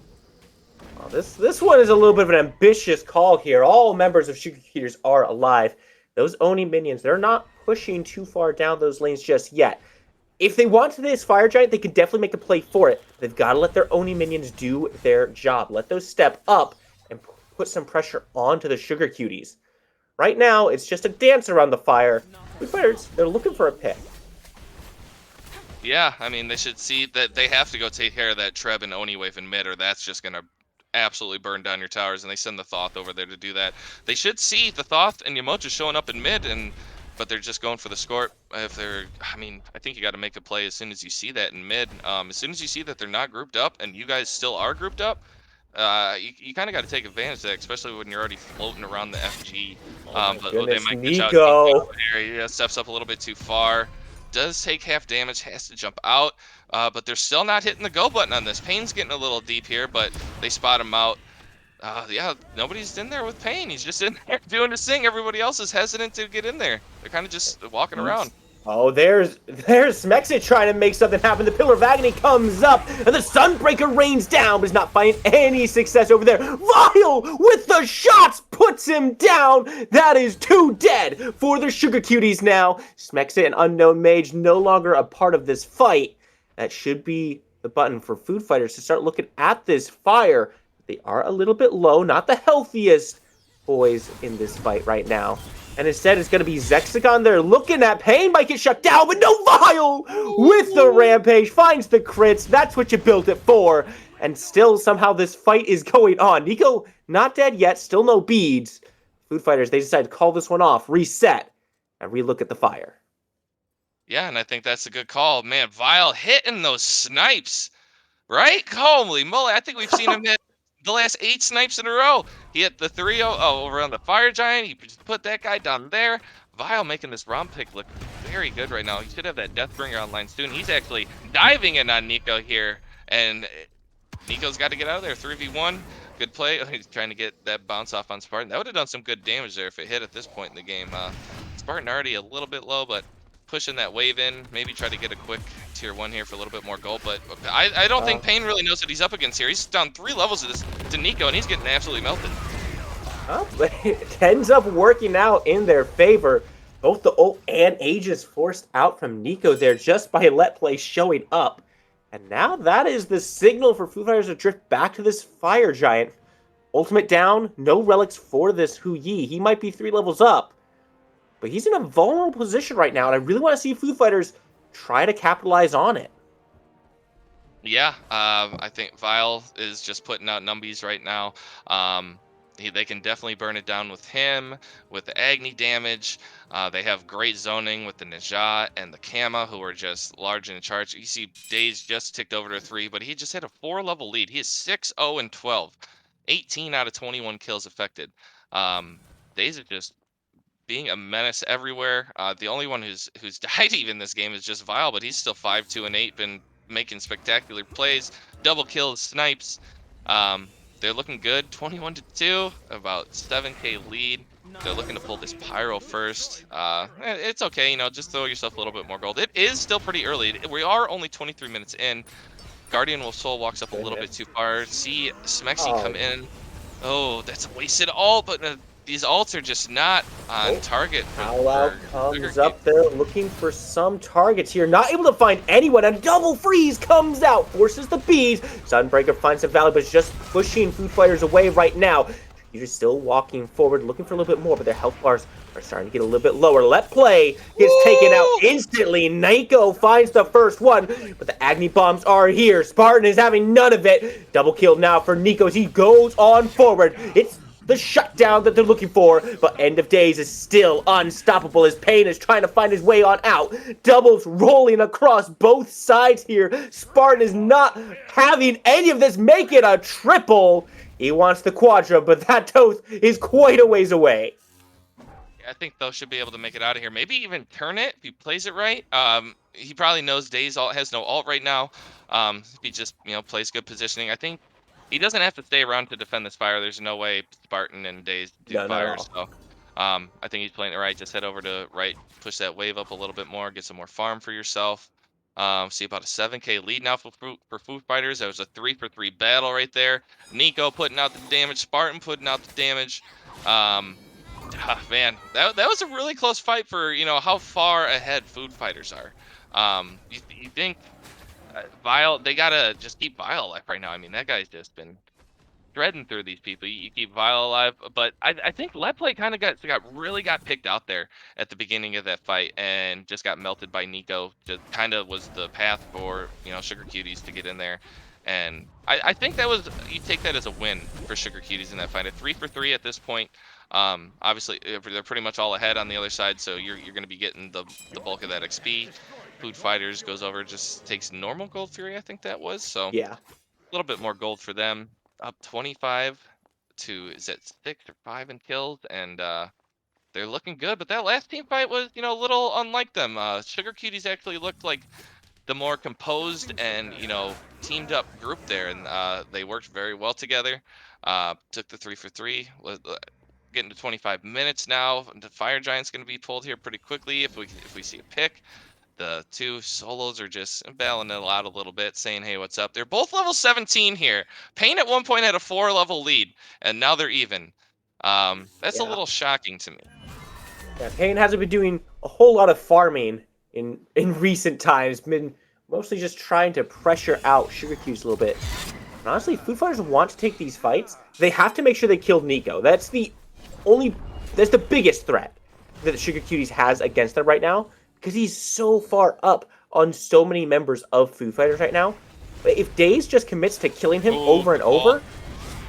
Well, this one is a little bit of an ambitious call here. All members of Cuties are alive. Those Oni minions, they're not pushing too far down those lanes just yet. If they want this Fire Giant, they could definitely make a play for it. They've got to let their Oni minions do their job. Let those step up and put some pressure onto the Sugar Cuties. Right now, it's just a dance around the fire. Food Fighters, they're looking for a pick. Yeah, I mean, they should see that they have to go take care of that Treb and Oni wave in mid, or that's just going to absolutely burn down your towers, and they send the Thoth over there to do that. They should see the Thoth and Yamocha showing up in mid, but they're just going for the Skort. I mean, I think you got to make a play as soon as you see that in mid. As soon as you see that they're not grouped up and you guys still are grouped up, you kind of got to take advantage of that, especially when you're already floating around the FG. But they might Nico. Yeah, steps up a little bit too far. Does take half damage, has to jump out, but they're still not hitting the go button on this. Pain's getting a little deep here, but they spot him out. Yeah, nobody's in there with Pain. He's just in there doing his thing. Everybody else is hesitant to get in there. They're kind of just walking around. Oh, there's Smexit trying to make something happen. The Pillar of Agony comes up, and the Sunbreaker rains down, but is not finding any success over there. Vile with the shots puts him down. That is 2 dead for the Sugar Cuties now. Smexit and Unknown Mage no longer a part of this fight. That should be the button for Food Fighters to start looking at this fire. They are a little bit low, not the healthiest boys in this fight right now. And instead, it's going to be Zexagon. They're looking at Pain, might get shut down, but no, Vile with the Rampage finds the crits. That's what you built it for. And still, somehow, this fight is going on. Nico, not dead yet, still no beads. Food Fighters, they decide to call this one off, reset, and relook at the fire. Yeah, and I think that's a good call. Man, Vile hitting those snipes, right? Holy moly, I think we've seen him hit the last 8 snipes in a row. He hit the 3-0 over on the Fire Giant. He just put that guy down there. Vile making this ROM pick look very good right now. He should have that Deathbringer online soon. He's actually diving in on Nico here, and Nico's got to get out of there. 3v1, good play. He's trying to get that bounce off on Spartan. That would have done some good damage there if it hit at this point in the game. Spartan already a little bit low, but pushing that wave in, maybe try to get a quick tier 1 here for a little bit more gold, but I don't think Pain really knows what he's up against here. He's down 3 levels of this to Nico, and he's getting absolutely melted. Well, it ends up working out in their favor. Both the ult and Aegis forced out from Nico there just by Let Play showing up. And now that is the signal for Foo Fighters to drift back to this Fire Giant. Ultimate down, no relics for this Hu Yi. He might be 3 levels up, but he's in a vulnerable position right now, and I really want to see Foo Fighters try to capitalize on it. Yeah, I think Vile is just putting out numbies right now. They can definitely burn it down with him, with the Agni damage. They have great zoning with the Najat and the Kama, who are just large and in charge. You see Days just ticked over to 3, but he just had a 4-level lead. He is 6-0-12, 18 out of 21 kills affected. Days are just being a menace everywhere. The only one who's died even this game is just Vile, but he's still 5-2-8, been making spectacular plays, double kills, snipes. They're looking good, 21-2, about 7K lead. They're looking to pull this pyro first. It's okay, just throw yourself a little bit more gold. It is still pretty early. We are only 23 minutes in. Guardian Wolf Soul walks up a little bit too far. See Smexy come in. Oh, that's a wasted ult, but these ults are just not on target. Howlout comes up there looking for some targets here. Not able to find anyone, and double freeze comes out. Forces the bees. Sunbreaker finds some value, but is just pushing Foo Fighters away right now. You're still walking forward, looking for a little bit more, but their health bars are starting to get a little bit lower. Let Play gets taken out instantly. Naiko finds the first one, but the Agni bombs are here. Spartan is having none of it. Double kill now for Nico as he goes on forward. It's the shutdown that they're looking for, but End of Days is still unstoppable as Pain is trying to find his way on out. Doubles rolling across both sides here. Spartan is not having any of this make it a triple. He wants the quadra, but that Toth is quite a ways away. I think those should be able to make it out of here. Maybe even turn it if he plays it right. He probably knows Days has no ult right now. If he just plays good positioning, I think he doesn't have to stay around to defend this fire. There's no way Spartan and Days do fire. So I think he's playing it right. Just head over to right, push that wave up a little bit more, get some more farm for yourself. See about a 7K lead now for Foo Fighters. That was a 3-for-3 battle right there. Nico putting out the damage, Spartan putting out the damage. Man, that was a really close fight for how far ahead Food Fighters are. You think Vile, they gotta just keep Vile alive right now. I mean, that guy's just been threading through these people. You keep Vile alive, but I think Let Play kind of got picked out there at the beginning of that fight and just got melted by Nico. Just kind of was the path for Sugar Cuties to get in there. And I think you take that as a win for Sugar Cuties in that fight. A 3-for-3 at this point. Obviously they're pretty much all ahead on the other side, so you're going to be getting the bulk of that XP. Food Fighters goes over, just takes normal Gold Fury, I think that was. So yeah, a little bit more gold for them. Up 25 to, is it 6 or 5 in kills, and they're looking good. But that last team fight was a little unlike them. Sugar Cuties actually looked like the more composed and teamed up group there, and they worked very well together. Took the 3-for-3. Getting to 25 minutes now. The Fire Giant's going to be pulled here pretty quickly if we see a pick. The two solos are just battling it out a little bit, saying, hey, what's up? They're both level 17 here. Pain at one point had a 4-level lead, and now they're even. That's a little shocking to me. Yeah, Pain hasn't been doing a whole lot of farming in recent times. Been mostly just trying to pressure out Sugar Cuties a little bit. And honestly, Foo Fighters want to take these fights. They have to make sure they kill Nico. That's the biggest threat that Sugar Cuties has against them right now, because he's so far up on so many members of Foo Fighters right now. But if Days just commits to killing him over and over,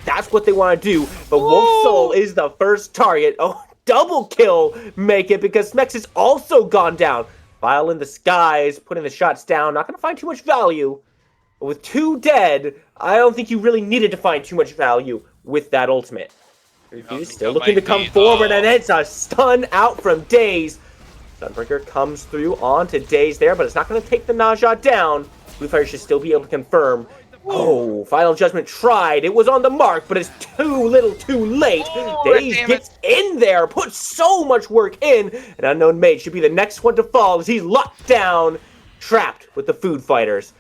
that's what they want to do. But Wolf Soul is the first target. Oh, double kill make it, because Smex is also gone down. Vile in the skies, putting the shots down. Not going to find too much value. But with 2 dead, I don't think you really needed to find too much value with that ultimate. He's still looking to come forward, and it's a stun out from Days. Sunbreaker comes through onto Days there, but it's not going to take the Najah down. Foo Fighters should still be able to confirm. Oh, Final Judgment tried. It was on the mark, but it's too little too late. Days gets in there, puts so much work in, and Unknown Mage should be the next one to fall as he's locked down, trapped with the Food Fighters.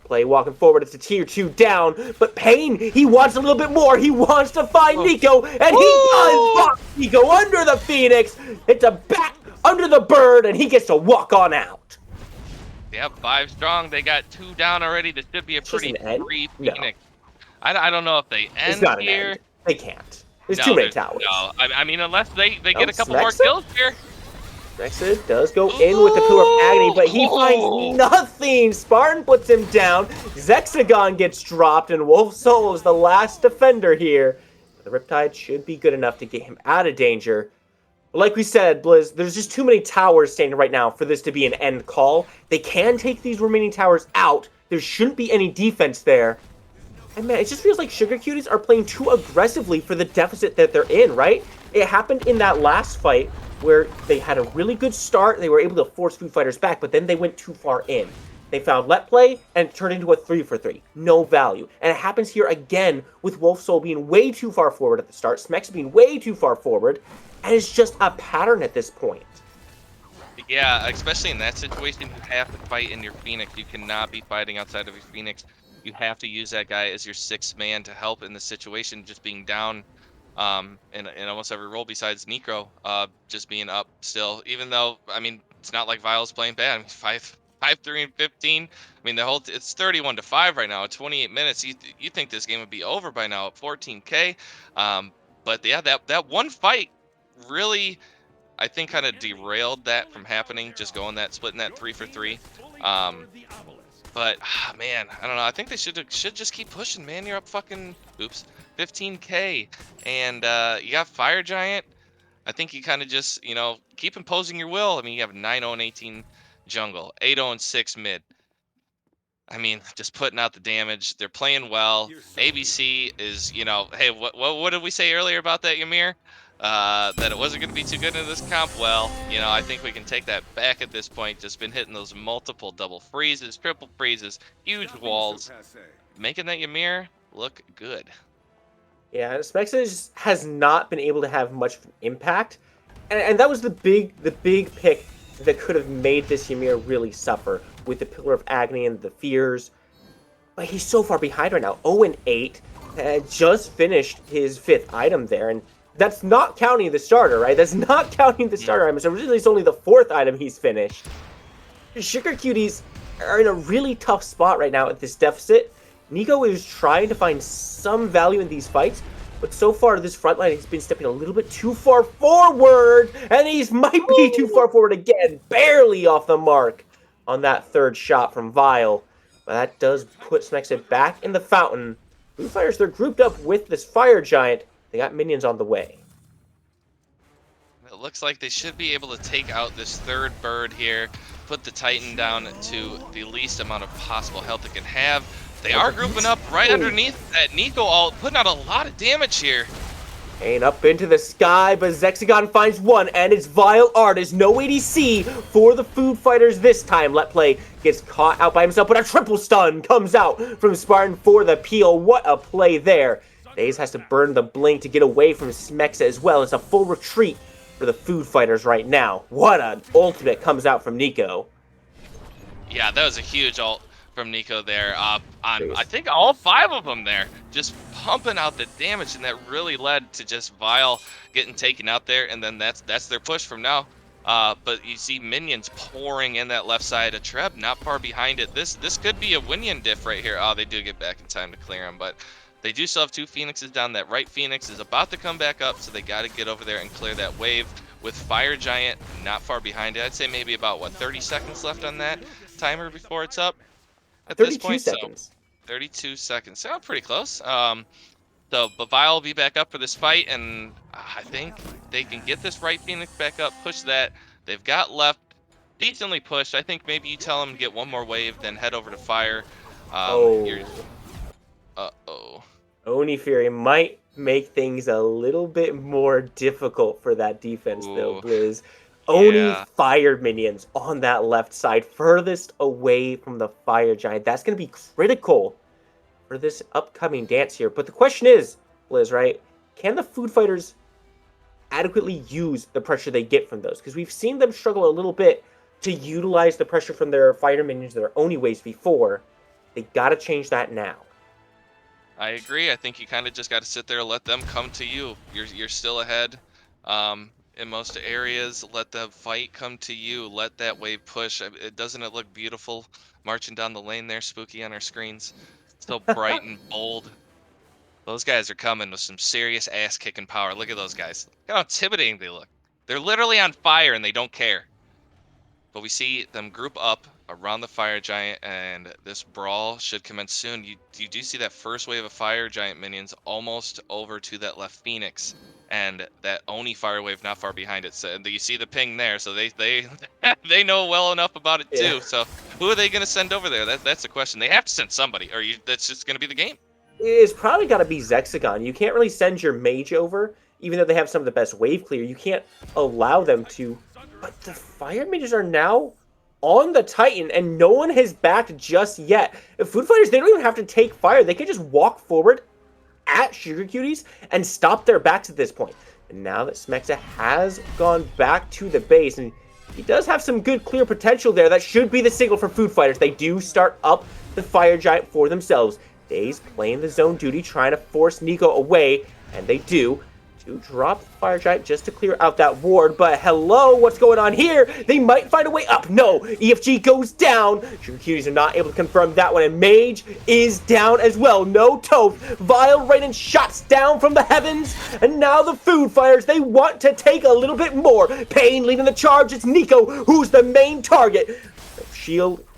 Play walking forward, it's a tier 2 down, but Pain, he wants a little bit more. He wants to find Nico, and he does find Nico under the Phoenix. It's a back under the bird, and he gets to walk on out. Yep, 5 strong. They got 2 down already. This should be a It's just pretty an end? free No, Phoenix. I don't know if they it's end not an end. here. They can't. There's too No, many there's towers. no. I mean, unless they Oh, get a couple more Smexa? kills here. Smexa does go in with the Pillar of Agony, Ooh! but he finds Oh! nothing. Spartan puts him down. Zexagon gets dropped, and Wolf Solo is the last defender here. The Riptide should be good enough to get him out of danger. But like we said, Blizz, there's just too many towers standing right now for this to be an end call. They can take these remaining towers out. There shouldn't be any defense there. And man, it just feels like Sugar Cuties are playing too aggressively for the deficit that they're in, right? It happened in that last fight where they had a really good start. They were able to force Food Fighters back, but then they went too far in. They found let play and turned into a 3 for 3. No value. And it happens here again with Wolf Soul being way too far forward at the start, Smex being way too far forward, and it's just a pattern at this point. Yeah, especially in that situation, you have to fight in your Phoenix. You cannot be fighting outside of your Phoenix. You have to use that guy as your sixth man to help in the situation, just being down in almost every role besides Necro, just being up still. Even though, I mean, it's not like Vile's playing bad. I mean, 3 and 15. I mean, it's 31-5 right now at 28 minutes. You think this game would be over by now at 14K. But yeah, that one fight really, I think, kind of derailed that from happening, just going that splitting that 3 for 3. But man, I don't know. I think they should just keep pushing, man. You're up fucking 15K, and you got Fire Giant. I think you kind of just, keep imposing your will. I mean, you have 9-0 and 18 jungle, 8-0 and 6 mid. I mean, just putting out the damage. They're playing well. ABC is, hey, what did we say earlier about that, Ymir? That it wasn't going to be too good in this comp. Well, I think we can take that back at this point. Just been hitting those multiple double freezes, triple freezes, huge walls, making that Ymir look good. Yeah, Spexa has not been able to have much impact, and that was the big pick that could have made this Ymir really suffer with the Pillar of Agony and the fears. But he's so far behind right now. 0 and 8, just finished his 5th item there, and that's not counting the starter, right? That's not counting the starter item. So originally it's only the 4th item he's finished. Sugar Cuties are in a really tough spot right now at this deficit. Nico is trying to find some value in these fights, but so far this front line has been stepping a little bit too far forward, and he might be too far forward again, barely off the mark on that 3rd shot from Vile. But that does put Smexit back in the fountain. Blue Fighters, they're grouped up with this Fire Giant. They got minions on the way. It looks like they should be able to take out this 3rd bird here, put the Titan down to the least amount of possible health it can have. They are grouping up right underneath that Nico ult, putting out a lot of damage here. And up into the sky, but Zexagon finds one, and it's Vile Artist. No ADC for the Food Fighters this time. Let Play gets caught out by himself, but a triple stun comes out from Spartan for the peel. What a play there. Daze has to burn the blink to get away from Smexa as well. It's a full retreat for the Food Fighters right now. What an ultimate comes out from Nico. Yeah, that was a huge ult from Nico there. I think all 5 of them there, just pumping out the damage, and that really led to just Vile getting taken out there, and then that's their push from now. But you see minions pouring in that left side of Treb, not far behind it. This could be a Winion diff right here. Oh, they do get back in time to clear him, but they do still have 2 Phoenixes down. That right Phoenix is about to come back up, so they got to get over there and clear that wave with Fire Giant not far behind it. I'd say maybe about, 30 seconds left on that timer before it's up at this point. 32 seconds. So 32 seconds. Sound pretty close. So Vile will be back up for this fight, and I think they can get this right Phoenix back up, push that. They've got left decently pushed. I think maybe you tell them to get one more wave, then head over to Fire. Uh-oh. Oni Fury might make things a little bit more difficult for that defense, though, Blizz. Oni Fire minions on that left side, furthest away from the Fire Giant. That's going to be critical for this upcoming dance here. But the question is, Blizz, right? Can the Food Fighters adequately use the pressure they get from those? Because we've seen them struggle a little bit to utilize the pressure from their fighter minions, their Oni waves before. They got to change that now. I agree. I think you kind of just got to sit there and let them come to you. You're still ahead. in most areas. Let the fight come to you. Let that wave push. Doesn't it look beautiful marching down the lane there, Spooky, on our screens? So bright and bold. Those guys are coming with some serious ass kicking power. Look at those guys. Look how intimidating they look. They're literally on fire and they don't care. But we see them group up around the fire giant, and this brawl should commence soon. You do see that first wave of fire giant minions almost over to that left phoenix, and that Oni fire wave not far behind it. So you see the ping there, so they they know well enough about it Yeah. too. So who are they going to send over there? That's the question. They have to send somebody, or that's just going to be the game. It's probably got to be Zexagon. You can't really send your mage over, even though they have some of the best wave clear. You can't allow them to. But the fire mages are now on the Titan, and no one has backed just yet. If Food Fighters, they don't even have to take fire. They can just walk forward at Sugar Cuties and stop their backs at this point. And now that Smexa has gone back to the base, and he does have some good clear potential there, that should be the signal for Food Fighters. They do start up the Fire Giant for themselves. Days playing the zone duty, trying to force Nico away, and they do. To drop the Fire Giant just to clear out that ward, but hello, what's going on here? They might find a way up. No, EFG goes down. Sugar Cuties are not able to confirm that one, and Mage is down as well. No Toth. Vile raining shots down from the heavens, and now the Food Fighters, they want to take a little bit more. Pain leading the charge. It's Nico who's the main target.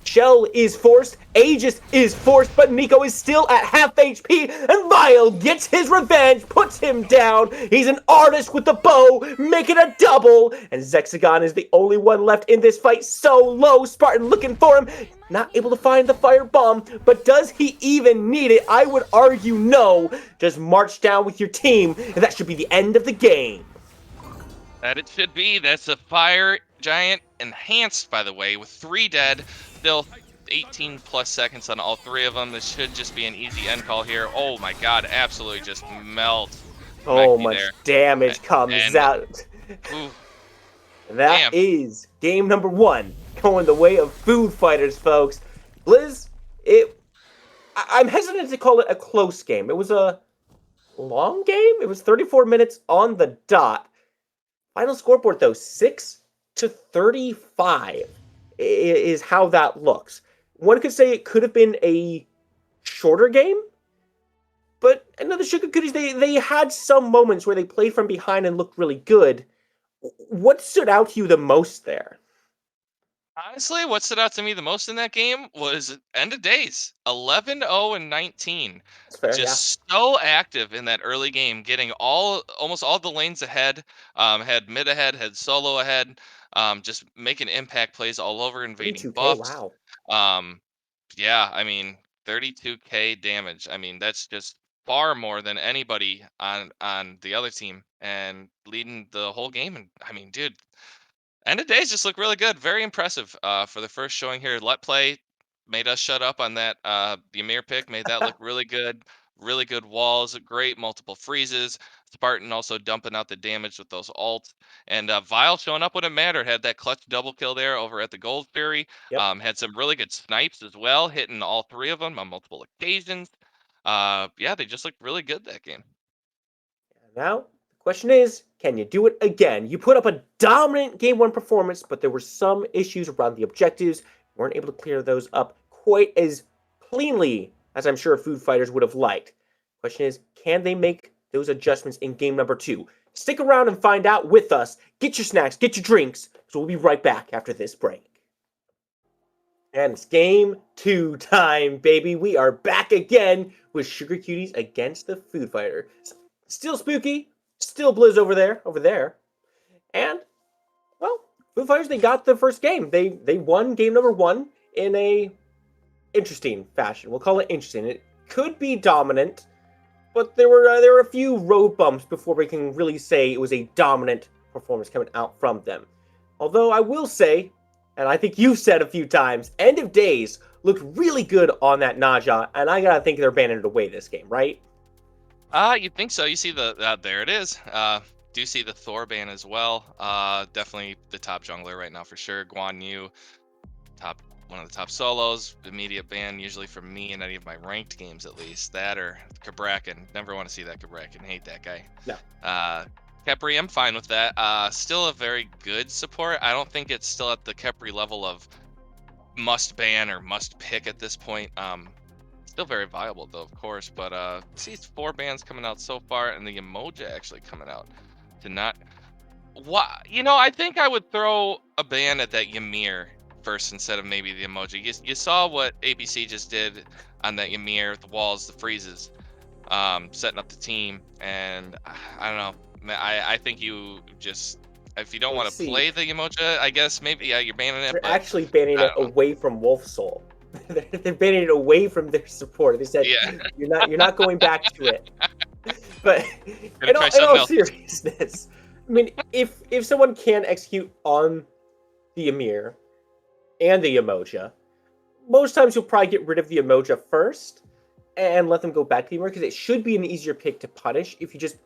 Shell is forced, Aegis is forced, but Nico is still at half HP, and Vile gets his revenge, puts him down. He's an artist with the bow, make it a double, and Zexagon is the only one left in this fight. So low, Spartan looking for him, not able to find the fire bomb, but does he even need it? I would argue no. Just march down with your team, and that should be the end of the game. That it should be. That's a fire giant enhanced, by the way, with 3 dead. Still 18 plus seconds on all 3 of them. This should just be an easy end call here. Oh my god, absolutely just melt. Oh, Mechty much there. damage comes And out. ooh, That damn. is game number 1, going the way of Food Fighters, folks. Blizz, I'm hesitant to call it a close game. It was a long game. It was 34 minutes on the dot. Final scoreboard, though, 6-35 is how that looks. One could say it could have been a shorter game, but another Sugar Goodies, they had some moments where they played from behind and looked really good. What stood out to you the most there? Honestly, what stood out to me the most in that game was end of days, 11-0 and 19. That's fair, yeah. Just so active in that early game, getting almost all the lanes ahead, had mid ahead, had solo ahead, just making impact plays all over, invading 32K, buffs. wow. Um, yeah, I mean, 32k damage. I mean, that's just far more than anybody on the other team, and leading the whole game. And I mean, dude, end of days just look really good. Very impressive for the first showing here. Let play made us shut up on that. The Amir pick made that look really good. Really good walls, great multiple freezes. Spartan also dumping out the damage with those ults. And Vile showing up when it mattered. Had that clutch double kill there over at the Gold Fury. Yep. Had some really good snipes as well, hitting all 3 of them on multiple occasions. Yeah, they just looked really good that game. Now, the question is, can you do it again? You put up a dominant Game 1 performance, but there were some issues around the objectives. You weren't able to clear those up quite as cleanly as I'm sure Food Fighters would have liked. Question is, can they make those adjustments in game number 2? Stick around and find out with us. Get your snacks, get your drinks, because we'll be right back after this break. And it's game 2 time, baby. We are back again with Sugar Cuties against the Food Fighter. Still Spooky, still Blizz over there. And, well, Food Fighters, they got the first game. They won game number 1 in a interesting fashion. We'll call it interesting. It could be dominant, but there were a few road bumps before we can really say it was a dominant performance coming out from them. Although I will say, and I think you've said a few times, End of Days looked really good on that Naja, and I gotta think they're banning it away this game, right? You'd think so. You see the there it is. Do see the Thor ban as well. Definitely the top jungler right now for sure. Guan Yu, one of the top solos. Immediate ban usually from me in any of my ranked games at least. That or Cabrakan. Never want to see that Cabrakan. Hate that guy. No. Khepri, I'm fine with that. Still a very good support. I don't think it's still at the Khepri level of must ban or must pick at this point. Still very viable though, of course. But see, 4 bans coming out so far, and the Emoja actually coming out to not. What I think I would throw a ban at that Ymir first instead of maybe the emoji. You saw what ABC just did on that Ymir, the walls, the freezes, setting up the team, and I don't know. I think you just, if you don't Well, want to see, play the emoji, I guess maybe yeah you're banning it, they're but actually banning I it don't know. away from Wolf Soul. They're banning it away from their support. They said Yeah, you're not going back to it. But gonna in try all something else. seriousness, I mean, if someone can execute on the Emir and the Emoja, most times you'll probably get rid of the Emoja first and let them go back to the Emir because it should be an easier pick to punish if you just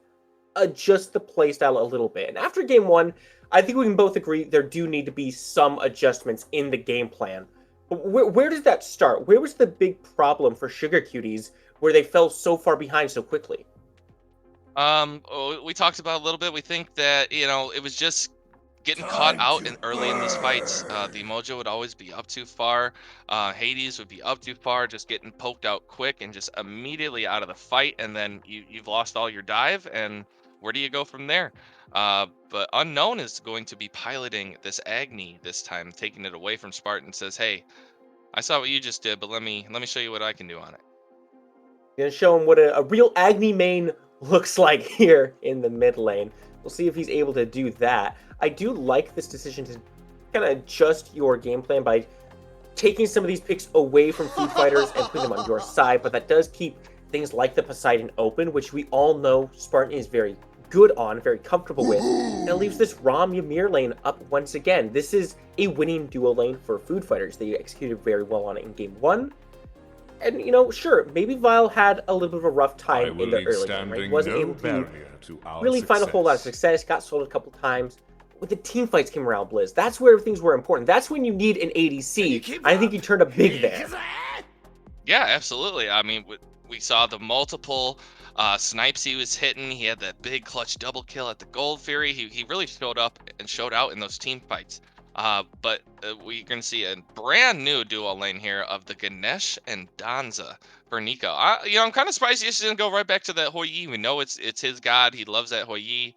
adjust the playstyle a little bit. And after game one, I think we can both agree there do need to be some adjustments in the game plan. But where does that start? Where was the big problem for Sugar Cuties where they fell so far behind so quickly? We talked about a little bit. We think that it was just getting caught Time out to in early in these fights. burn. The Mojo would always be up too far. Hades would be up too far, just getting poked out quick and just immediately out of the fight, and then you've lost all your dive. And where do you go from there? But Unknown is going to be piloting this Agni this time, taking it away from Spartan. Says, "Hey, I saw what you just did, but let me show you what I can do on it." Gonna show him what a real Agni main looks like here in the mid lane. We'll see if he's able to do that. I do like this decision to kind of adjust your game plan by taking some of these picks away from food fighters and putting them on your side, but that does keep things like the Poseidon open, which we all know Spartan is very good on, very comfortable with. And it leaves this Rom Ymir lane up once again. This is a winning duo lane for food fighters. They executed very well on it in game one. And, sure, maybe Vile had a little bit of a rough I time in will the leave early game, right? He standing wasn't no able to barrier to our really find a whole lot of success, got sold a couple times. When the team fights came around, Blizz, that's where things were important. That's when you need an ADC. I think he turned up big there. Yeah, absolutely. I mean, we saw the multiple snipes he was hitting. He had that big clutch double kill at the Gold Fury. He really showed up and showed out in those team fights. But we're going to see a brand new duo lane here of the Ganesh and Danza for Nico. I'm kind of surprised he just didn't go right back to that Hoi Yi. We know it's his god. He loves that Hoi Yi.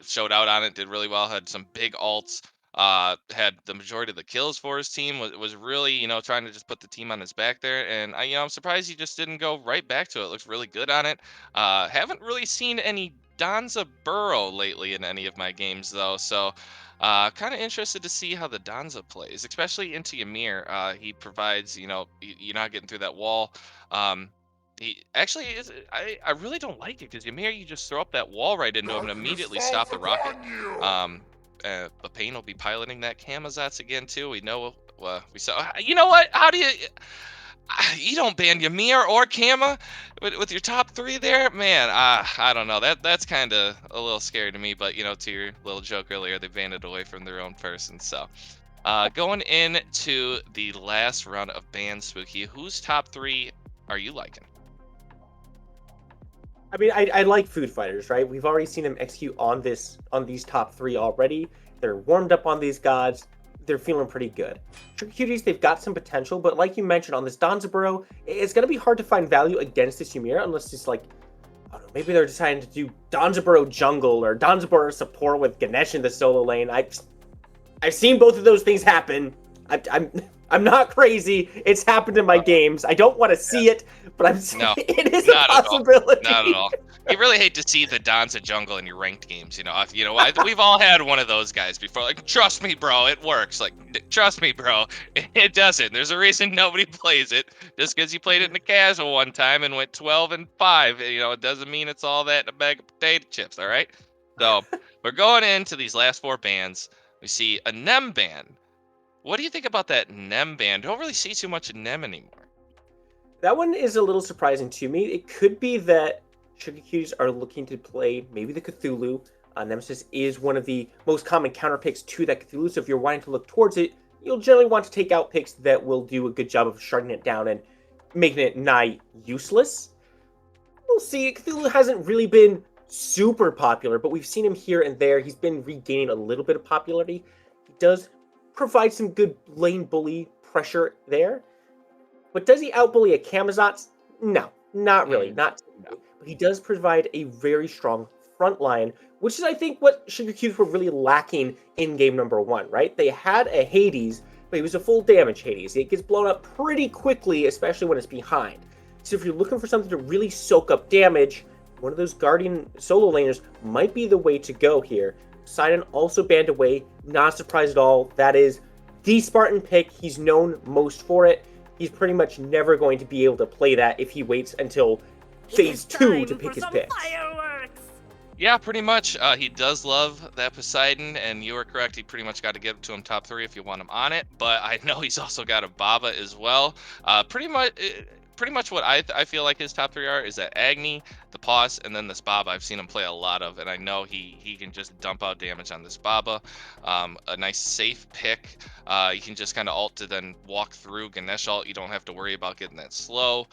Showed out on it, did really well, had some big ults. Had the majority of the kills for his team, was really trying to just put the team on his back there, and I'm surprised he just didn't go right back to it. Looks really good on it. Haven't really seen any Danza Burrow lately in any of my games though, so kind of interested to see how the Danza plays, especially into Ymir. He provides, you're not getting through that wall. He actually is. I really don't like it because Ymir, you just throw up that wall right into him and Darkness immediately falls stop the rocket. upon you. Um, but Payne will be piloting that Camazotz again too. We know. We saw. You know what? How do you? You don't ban Ymir or Kama with your top three there, man. I don't know. That's kind of a little scary to me. But to your little joke earlier, they banned it away from their own person. So, going into the last round of ban Spooky, whose top three are you liking? I mean, I like food fighters, right? We've already seen them execute on these top three already. They're warmed up on these gods. They're feeling pretty good. Tricky Cuties, they've got some potential, but like you mentioned on this Danzaburo, it's gonna be hard to find value against this Ymir unless it's like, I don't know, maybe they're deciding to do Danzaburo jungle or Danzaburo support with Ganesh in the solo lane. I've seen both of those things happen. I'm I'm not crazy. It's happened in my games. I don't want to see it, but I'm No, it is a not at all. Not at possibility. all. You really hate to see the Danza jungle in your ranked games. We've all had one of those guys before. Like, trust me, bro, it works. Like, trust me, bro, it doesn't. There's a reason nobody plays it. Just because you played it in the casual one time and went 12-5, it doesn't mean it's all that in a bag of potato chips. All right. So we're going into these last 4 bands. We see a Nem ban. What do you think about that Nem ban? Don't really see too much Nem anymore. That one is a little surprising to me. It could be that Sugar Cuties are looking to play maybe the Cthulhu. Nemesis is one of the most common counter picks to that Cthulhu, so if you're wanting to look towards it, you'll generally want to take out picks that will do a good job of shutting it down and making it nigh useless. We'll see. Cthulhu hasn't really been super popular, but we've seen him here and there. He's been regaining a little bit of popularity. He does provide some good lane bully pressure there. But does he outbully a Camazotz? No, not really. Not No. today. But he does provide a very strong front line, which is, I think, what Sugar Cubes were really lacking in game number 1, right? They had a Hades, but he was a full damage Hades. It gets blown up pretty quickly, especially when it's behind. So if you're looking for something to really soak up damage, one of those Guardian solo laners might be the way to go here. Poseidon also banned away, not surprised at all. That is the Spartan pick. He's known most for it. He's pretty much never going to be able to play that if he waits until phase 2 to pick his picks. Fireworks! Yeah, pretty much. He does love that Poseidon, and you are correct. He pretty much got to give it to him top 3 if you want him on it. But I know he's also got a Baba as well. Pretty much what I feel like his top 3 are is that Agni, the Pos, and then this Baba. I've seen him play a lot of, and I know he can just dump out damage on this Baba. A nice safe pick. You can just kind of ult to then walk through Ganesh ult. You don't have to worry about getting that slow.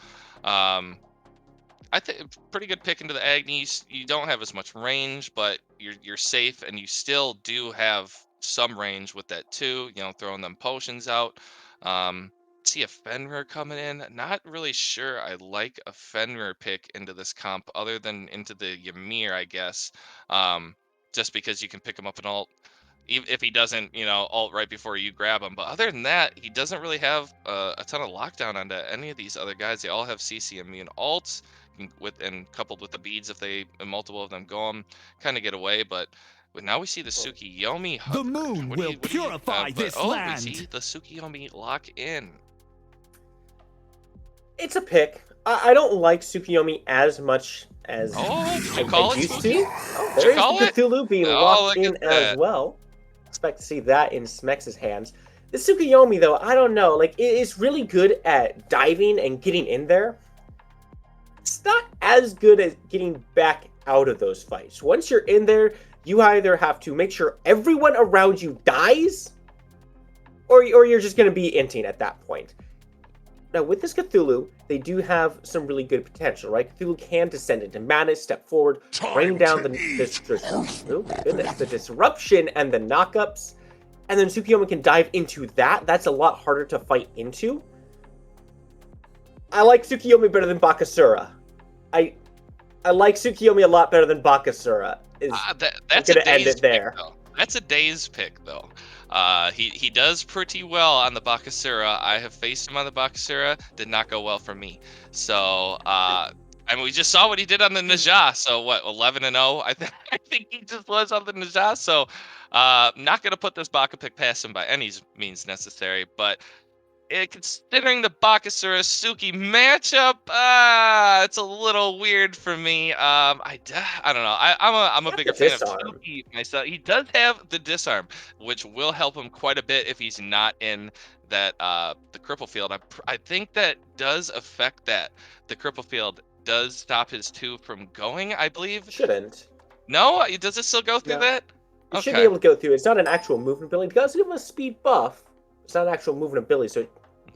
I think pretty good pick into the Agnes. You don't have as much range, but you're safe, and you still do have some range with that too. You know, throwing them potions out. Um, See a Fenrir coming in. Not really sure. I like a Fenrir pick into this comp, other than into the Ymir, I guess. Um, just because you can pick him up and ult, even if he doesn't, ult right before you grab him. But other than that, he doesn't really have a ton of lockdown onto any of these other guys. They all have CC immune ults and coupled with the beads, if they multiple of them go them, kind of get away. But now we see the Tsukiyomi hover. The moon will purify this land. We see the Tsukiyomi lock in. It's a pick. I don't like Tsukiyomi as much as you call I it used spooky? to. Oh, there is the Cthulhu being locked in as well. Expect to see that in Smex's hands. The Tsukiyomi, though, I don't know. Like, it's really good at diving and getting in there. It's not as good as getting back out of those fights. Once you're in there, you either have to make sure everyone around you dies, or you're just going to be inting at that point. Now, with this Cthulhu, they do have some really good potential, right? Cthulhu can descend into mana, step forward, rain down the disruption and the knockups, and then Tsukiyomi can dive into that. That's a lot harder to fight into. I like Tsukiyomi better than Bakasura. I like Tsukiyomi a lot better than Bakasura. That's I'm a gonna end it there. That's a day's pick, though. He does pretty well on the Bakasura. I have faced him on the Bakasura. Did not go well for me. So, I mean, we just saw what he did on the Najah. So what, 11-0? I think he just was on the Najah. So, not gonna put this Baka pick past him by any means necessary. But considering the Bakasura Suki matchup, it's a little weird for me. I don't know. I'm a bigger fan of Suki myself. He does have the disarm, which will help him quite a bit if he's not in that the cripple field. I think that does affect that. The cripple field does stop his 2 from going, I believe. Shouldn't. No, does it still go through that? You should be able to go through. It's not an actual movement ability. It does give him a speed buff. It's not an actual movement ability, so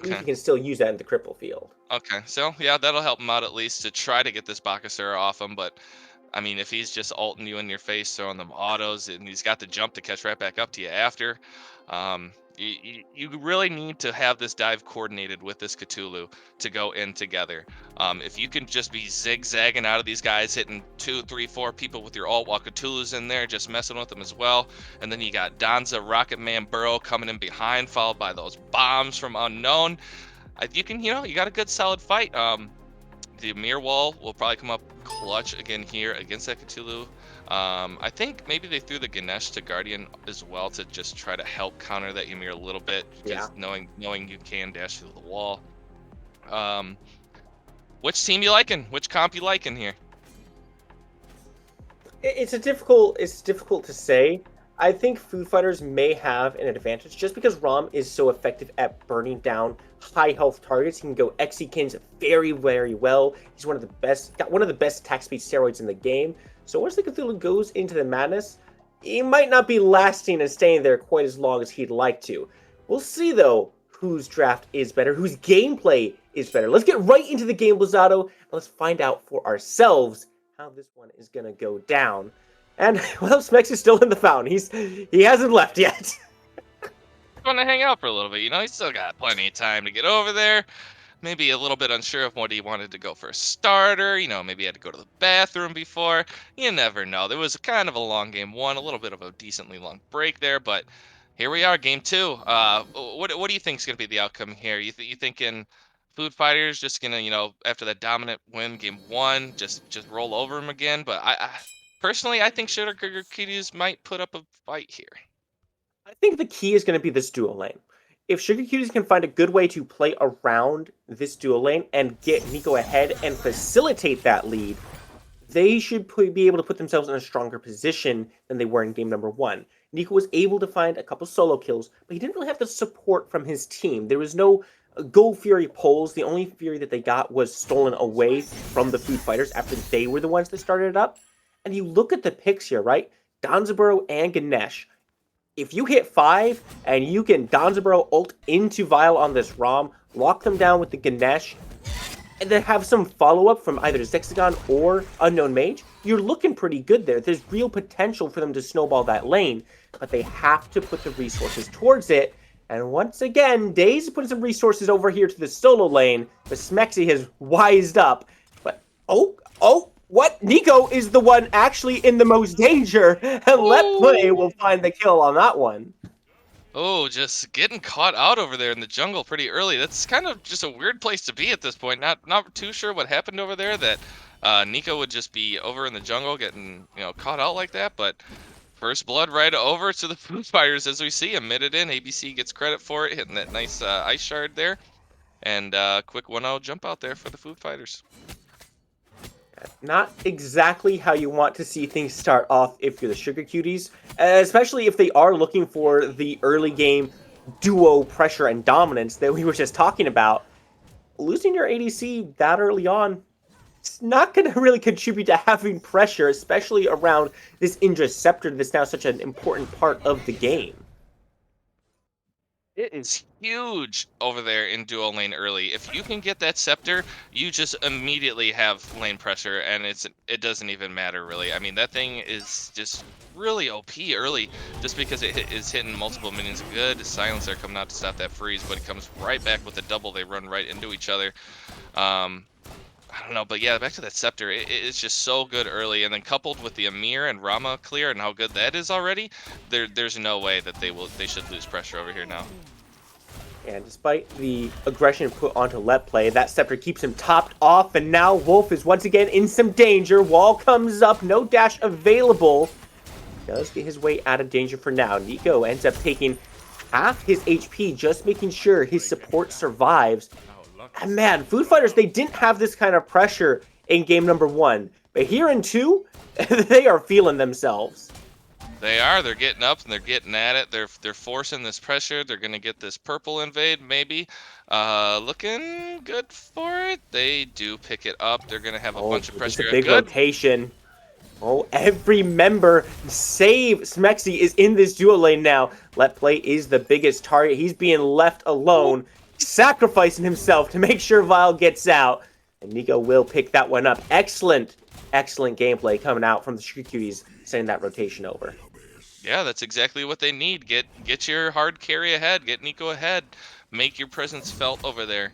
you can still use that in the cripple field. Okay, so yeah, that'll help him out at least to try to get this Bakasura off him. But I mean, if he's just ulting you in your face, throwing them autos, and he's got the jump to catch right back up to you after, you really need to have this dive coordinated with this Cthulhu to go in together. If you can just be zigzagging out of these guys, hitting 2, 3, 4 people with your ult while Cthulhu's in there, just messing with them as well. And then you got Danza, Rocket Man, Burrow coming in behind, followed by those bombs from Unknown. You got a good solid fight. The Ymir wall will probably come up clutch again here against that Cthulhu. I think maybe they threw the Ganesh to Guardian as well to just try to help counter that Ymir a little bit, because knowing you can dash through the wall. Which team you liking? Which comp you liking here? It's difficult to say. I think Food Fighters may have an advantage just because Rom is so effective at burning down high health targets. He can go Exekins very, very well. He's got one of the best attack speed steroids in the game. So once the Cthulhu goes into the madness, he might not be lasting and staying there quite as long as he'd like to. We'll see though whose draft is better, whose gameplay is better. Let's get right into the game, Blizzato, and let's find out for ourselves how this one is going to go down. And, well, Smex is still in the fountain. He hasn't left yet. Want to hang out for a little bit, you know? He's still got plenty of time to get over there. Maybe a little bit unsure of what he wanted to go for a starter. You know, maybe he had to go to the bathroom before. You never know. There was kind of a long game one, a little bit of a decently long break there, but here we are, game two. What do you think is going to be the outcome here? You thinking Food Fighters just gonna, you know, after that dominant win game one, just roll over him again? But I personally, I think Sugar Cuties might put up a fight here. I think the key is going to be this dual lane. If Sugar Cuties can find a good way to play around this dual lane and get Nico ahead and facilitate that lead, they should be able to put themselves in a stronger position than they were in game number one. Nico was able to find a couple solo kills, but he didn't really have the support from his team. There was no Go Fury pulls. The only Fury that they got was stolen away from the Food Fighters after they were the ones that started it up. And you look at the picks here, right? Danzaburo and Ganesh. If you hit 5 and you can Danzaburo ult into Vile on this ROM, lock them down with the Ganesh, and then have some follow-up from either Zexagon or Unknown Mage, you're looking pretty good there. There's real potential for them to snowball that lane, but they have to put the resources towards it. And once again, Daze putting some resources over here to the solo lane, but Smexy has wised up. But, what? Nico is the one actually in the most danger, and Let Play will find the kill on that one. Oh, just getting caught out over there in the jungle pretty early. That's kind of just a weird place to be at this point. Not too sure what happened over there, that Nico would just be over in the jungle getting, you know, caught out like that. But first blood right over to the Food Fighters as we see him minute in. ABC gets credit for it, hitting that nice ice shard there. And quick 1-0 jump out there for the Food Fighters. Not exactly how you want to see things start off if you're the Sugar Cuties, especially if they are looking for the early game duo pressure and dominance that we were just talking about. Losing your ADC that early on, it's not going to really contribute to having pressure, especially around this Indra Scepter that's now such an important part of the game. It is huge over there in dual lane early. If you can get that scepter, you just immediately have lane pressure, and it doesn't even matter really. I mean, that thing is just really OP early, just because it is hitting multiple minions good. Silencer coming out to stop that freeze, but it comes right back with a double. They run right into each other. I don't know, but yeah, back to that scepter. It's just so good early, and then coupled with the Amir and Rama clear and how good that is already, there's no way that they should lose pressure over here now. And despite the aggression put onto Let Play, that scepter keeps him topped off, and now Wolf is once again in some danger. Wall comes up, no dash available. Does get his way out of danger for now. Nico ends up taking half his HP, just making sure his support survives. And man, Food Fighters, they didn't have this kind of pressure in game number one. But here in two, they are feeling themselves. They are. They're getting up and they're getting at it. They're forcing this pressure. They're going to get this purple invade, maybe. Looking good for it. They do pick it up. They're going to have a bunch of pressure. It's a big rotation. Oh, every member, save Smexy, is in this duo lane now. Let Play is the biggest target. He's being left alone, sacrificing himself to make sure Vile gets out. And Nico will pick that one up. Excellent gameplay coming out from the Sugar Cuties, sending that rotation over. Yeah, that's exactly what they need. Get your hard carry ahead. Get Nico ahead. Make your presence felt over there.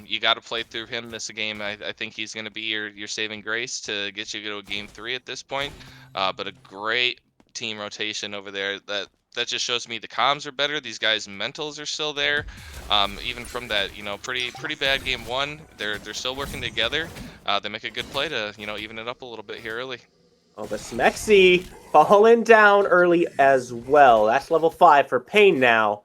You got to play through him this game. I think he's going to be your saving grace to get you to a game 3 at this point. But a great team rotation over there. That just shows me the comms are better. These guys' mentals are still there. Even from that, pretty bad game 1, they're still working together. They make a good play to, even it up a little bit here early. Oh, but Smexy falling down early as well. That's level 5 for Pain now.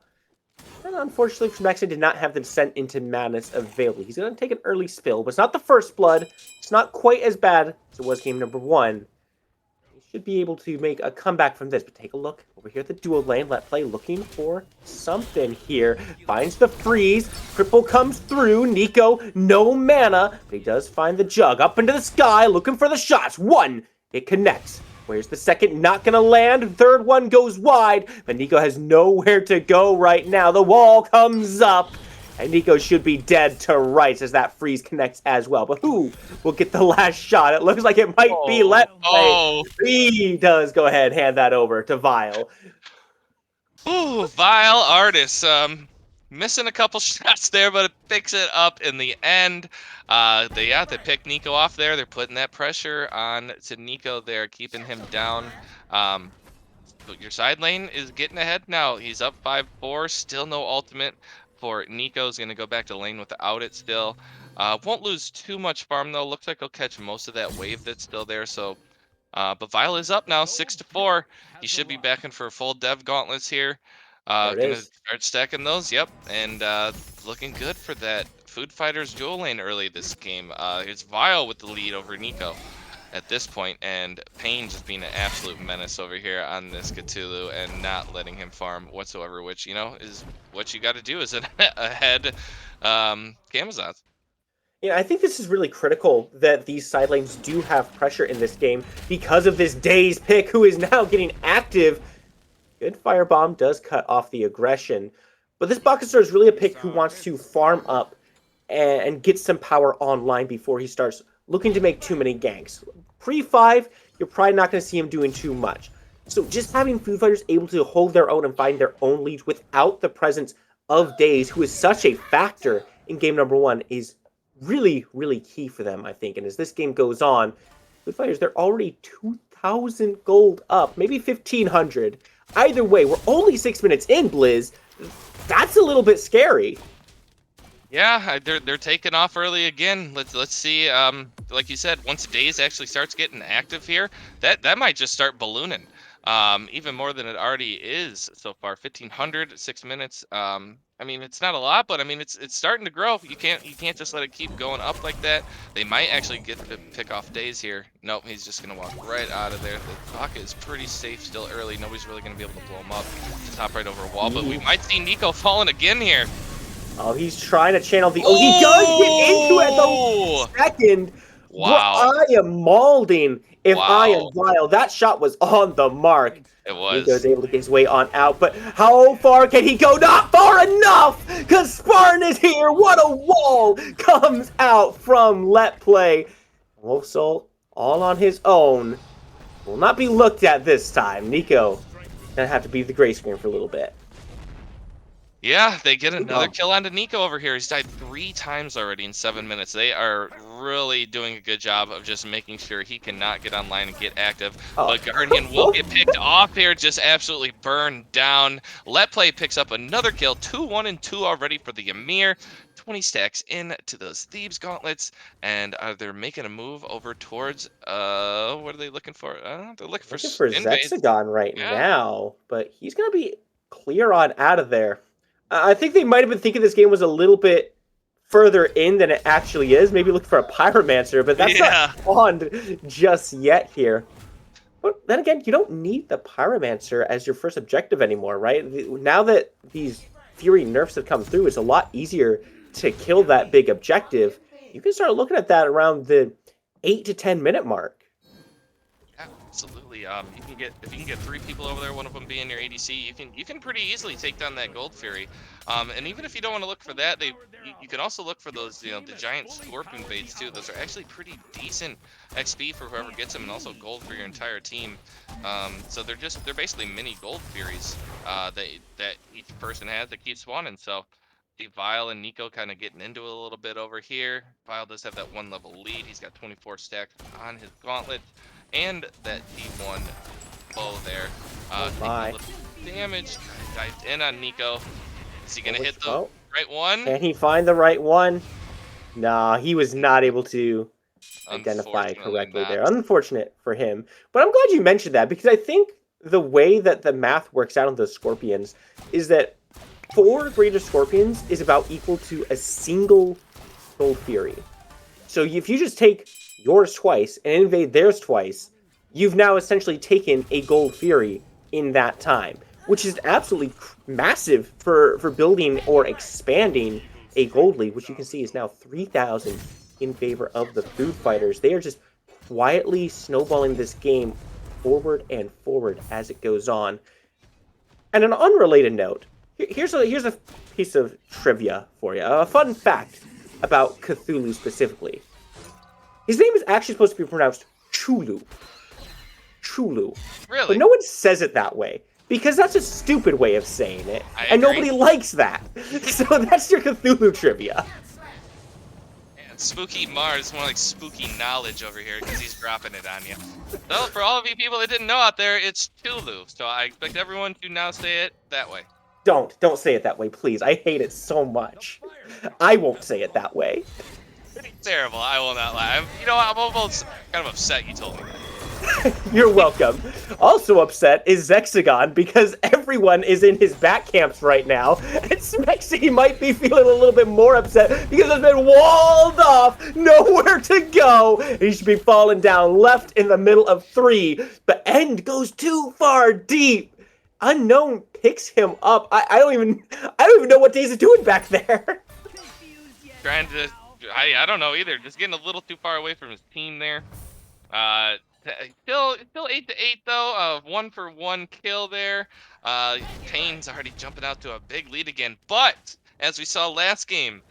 And unfortunately, Smexy did not have the Descent into Madness available. He's going to take an early spill, but it's not the first blood. It's not quite as bad as it was game number 1. He should be able to make a comeback from this, but take a look over here at the dual lane. Let Play looking for something here. Finds the freeze. Cripple comes through. Nico, no mana, but he does find the jug. Up into the sky, looking for the shots. One. It connects. Where's the second? Not gonna land. Third one goes wide, but Nico has nowhere to go right now. The wall comes up, And Nico should be dead to rights as that freeze connects as well. But who will get the last shot? It looks like it might be Let's Play. Oh. He does go ahead and hand that over to Vile. Ooh, Vile Artist. Missing a couple shots there, but it picks it up in the end. They pick Nico off there. They're putting that pressure on to Nico there, keeping him down. But your side lane is getting ahead now. He's up 5-4. Still no ultimate for Nico's going to go back to lane without it still. Won't lose too much farm though. Looks like he'll catch most of that wave that's still there. So, but Vile is up now, 6-4. He should be back in for a full dev gauntlets here. There it Gonna is. start stacking those. Yep, and looking good for that Food Fighters dual lane early this game. It's Vile with the lead over Nico at this point, and Payne just being an absolute menace over here on this Cthulhu and not letting him farm whatsoever, which, you know, is what you got to do as an ahead Camazotz. Yeah, I think this is really critical that these side lanes do have pressure in this game because of this Daze pick, who is now getting active. Good Firebomb does cut off the aggression, but this Bakasur is really a pick who wants to farm up and get some power online before he starts looking to make too many ganks. Pre-5, you're probably not going to see him doing too much. So just having Food Fighters able to hold their own and find their own leads without the presence of Daze, who is such a factor in game number 1, is really, really key for them, I think. And as this game goes on, Food Fighters, they're already 2,000 gold up, maybe 1,500. Either way, we're only 6 minutes in, Blizz. That's a little bit scary. Yeah, they're taking off early again. Let's see. Like you said, once Daze actually starts getting active here, that might just start ballooning. Even more than it already is so far. 1,500, 6 minutes. I mean, it's not a lot, but I mean, it's starting to grow. You can't just let it keep going up like that. They might actually get to pick off Daze here. Nope, he's just gonna walk right out of there. The pocket is pretty safe still early. Nobody's really gonna be able to blow him up. Just hop right over a wall. But we might see Nico falling again here. Oh, he's trying to channel the... Oh, he does get into it the second. Wow. Bro, I am mauling if I am Wow. Vile. That shot was on the mark. It was. Nico's able to get his way on out, but how far can he go? Not far enough, because Spartan is here. What a wall comes out from Let Play. Wolf Soul, all on his own, will not be looked at this time. Nico gonna have to be the gray screen for a little bit. Yeah, they get another kill onto Nico over here. He's died 3 times already in 7 minutes. They are really doing a good job of just making sure he cannot get online and get active. But Guardian will get picked off here, just absolutely burned down. Let Play picks up another kill, 2-1 and 2 already for the Ymir. 20 stacks into those Thebes gauntlets, and they're making a move over towards what are they looking for? They're looking for Zexagon right now, but he's gonna be clear on out of there. I think they might have been thinking this game was a little bit further in than it actually is. Maybe looking for a Pyromancer, but that's not on just yet here. But then again, you don't need the Pyromancer as your first objective anymore, right? Now that these Fury nerfs have come through, it's a lot easier to kill that big objective. You can start looking at that around the 8 to 10 minute mark. Yeah, absolutely. If you can get 3 people over there, one of them being your ADC, you can pretty easily take down that Gold Fury. And even if you don't want to look for that, you can also look for those, the giant Scorpion baits too. Those are actually pretty decent XP for whoever gets them, and also gold for your entire team. So they're basically mini Gold Furies that each person has that keeps spawning. So the Vile and Nico kind of getting into it a little bit over here. Vile does have that 1 level lead. He's got 24 stacks on his gauntlet. And that D1 bow there. Taking a little damage. Dived in on Nico. Is he going to hit the right one? Can he find the right one? Nah, he was not able to identify correctly there. Unfortunate for him. But I'm glad you mentioned that, because I think the way that the math works out on the Scorpions is that 4 greater Scorpions is about equal to a single Gold Fury. So if you just take yours twice and invade theirs twice, you've now essentially taken a Gold Fury in that time, which is absolutely massive for building or expanding a gold lead, which you can see is now 3,000 in favor of the Food Fighters. They are just quietly snowballing this game forward and forward as it goes on. And an unrelated note, here's a piece of trivia for you. A fun fact about Cthulhu specifically. His name is actually supposed to be pronounced Chulu. Chulu. Really? But no one says it that way. Because that's a stupid way of saying it. I And agree. nobody likes that. So that's your Cthulhu trivia. And Spooky Mars, more like spooky knowledge over here because he's dropping it on you. So for all of you people that didn't know out there, it's Chulu. So I expect everyone to now say it that way. Don't say it that way, please. I hate it so much. I won't say it that way. Pretty terrible, I will not lie. You know what, I'm almost kind of upset you told me that. You're welcome. Also upset is Zexagon because everyone is in his back camps right now, and Smexy might be feeling a little bit more upset because he's been walled off, nowhere to go. He should be falling down left in the middle of 3, but End goes too far deep. Unknown picks him up. I don't even know what Daze is doing back there. Trying to, I don't know either. Just getting a little too far away from his team there. Still 8-8 though. 1-for-1 kill there. Kane's already jumping out to a big lead again. But as we saw last game,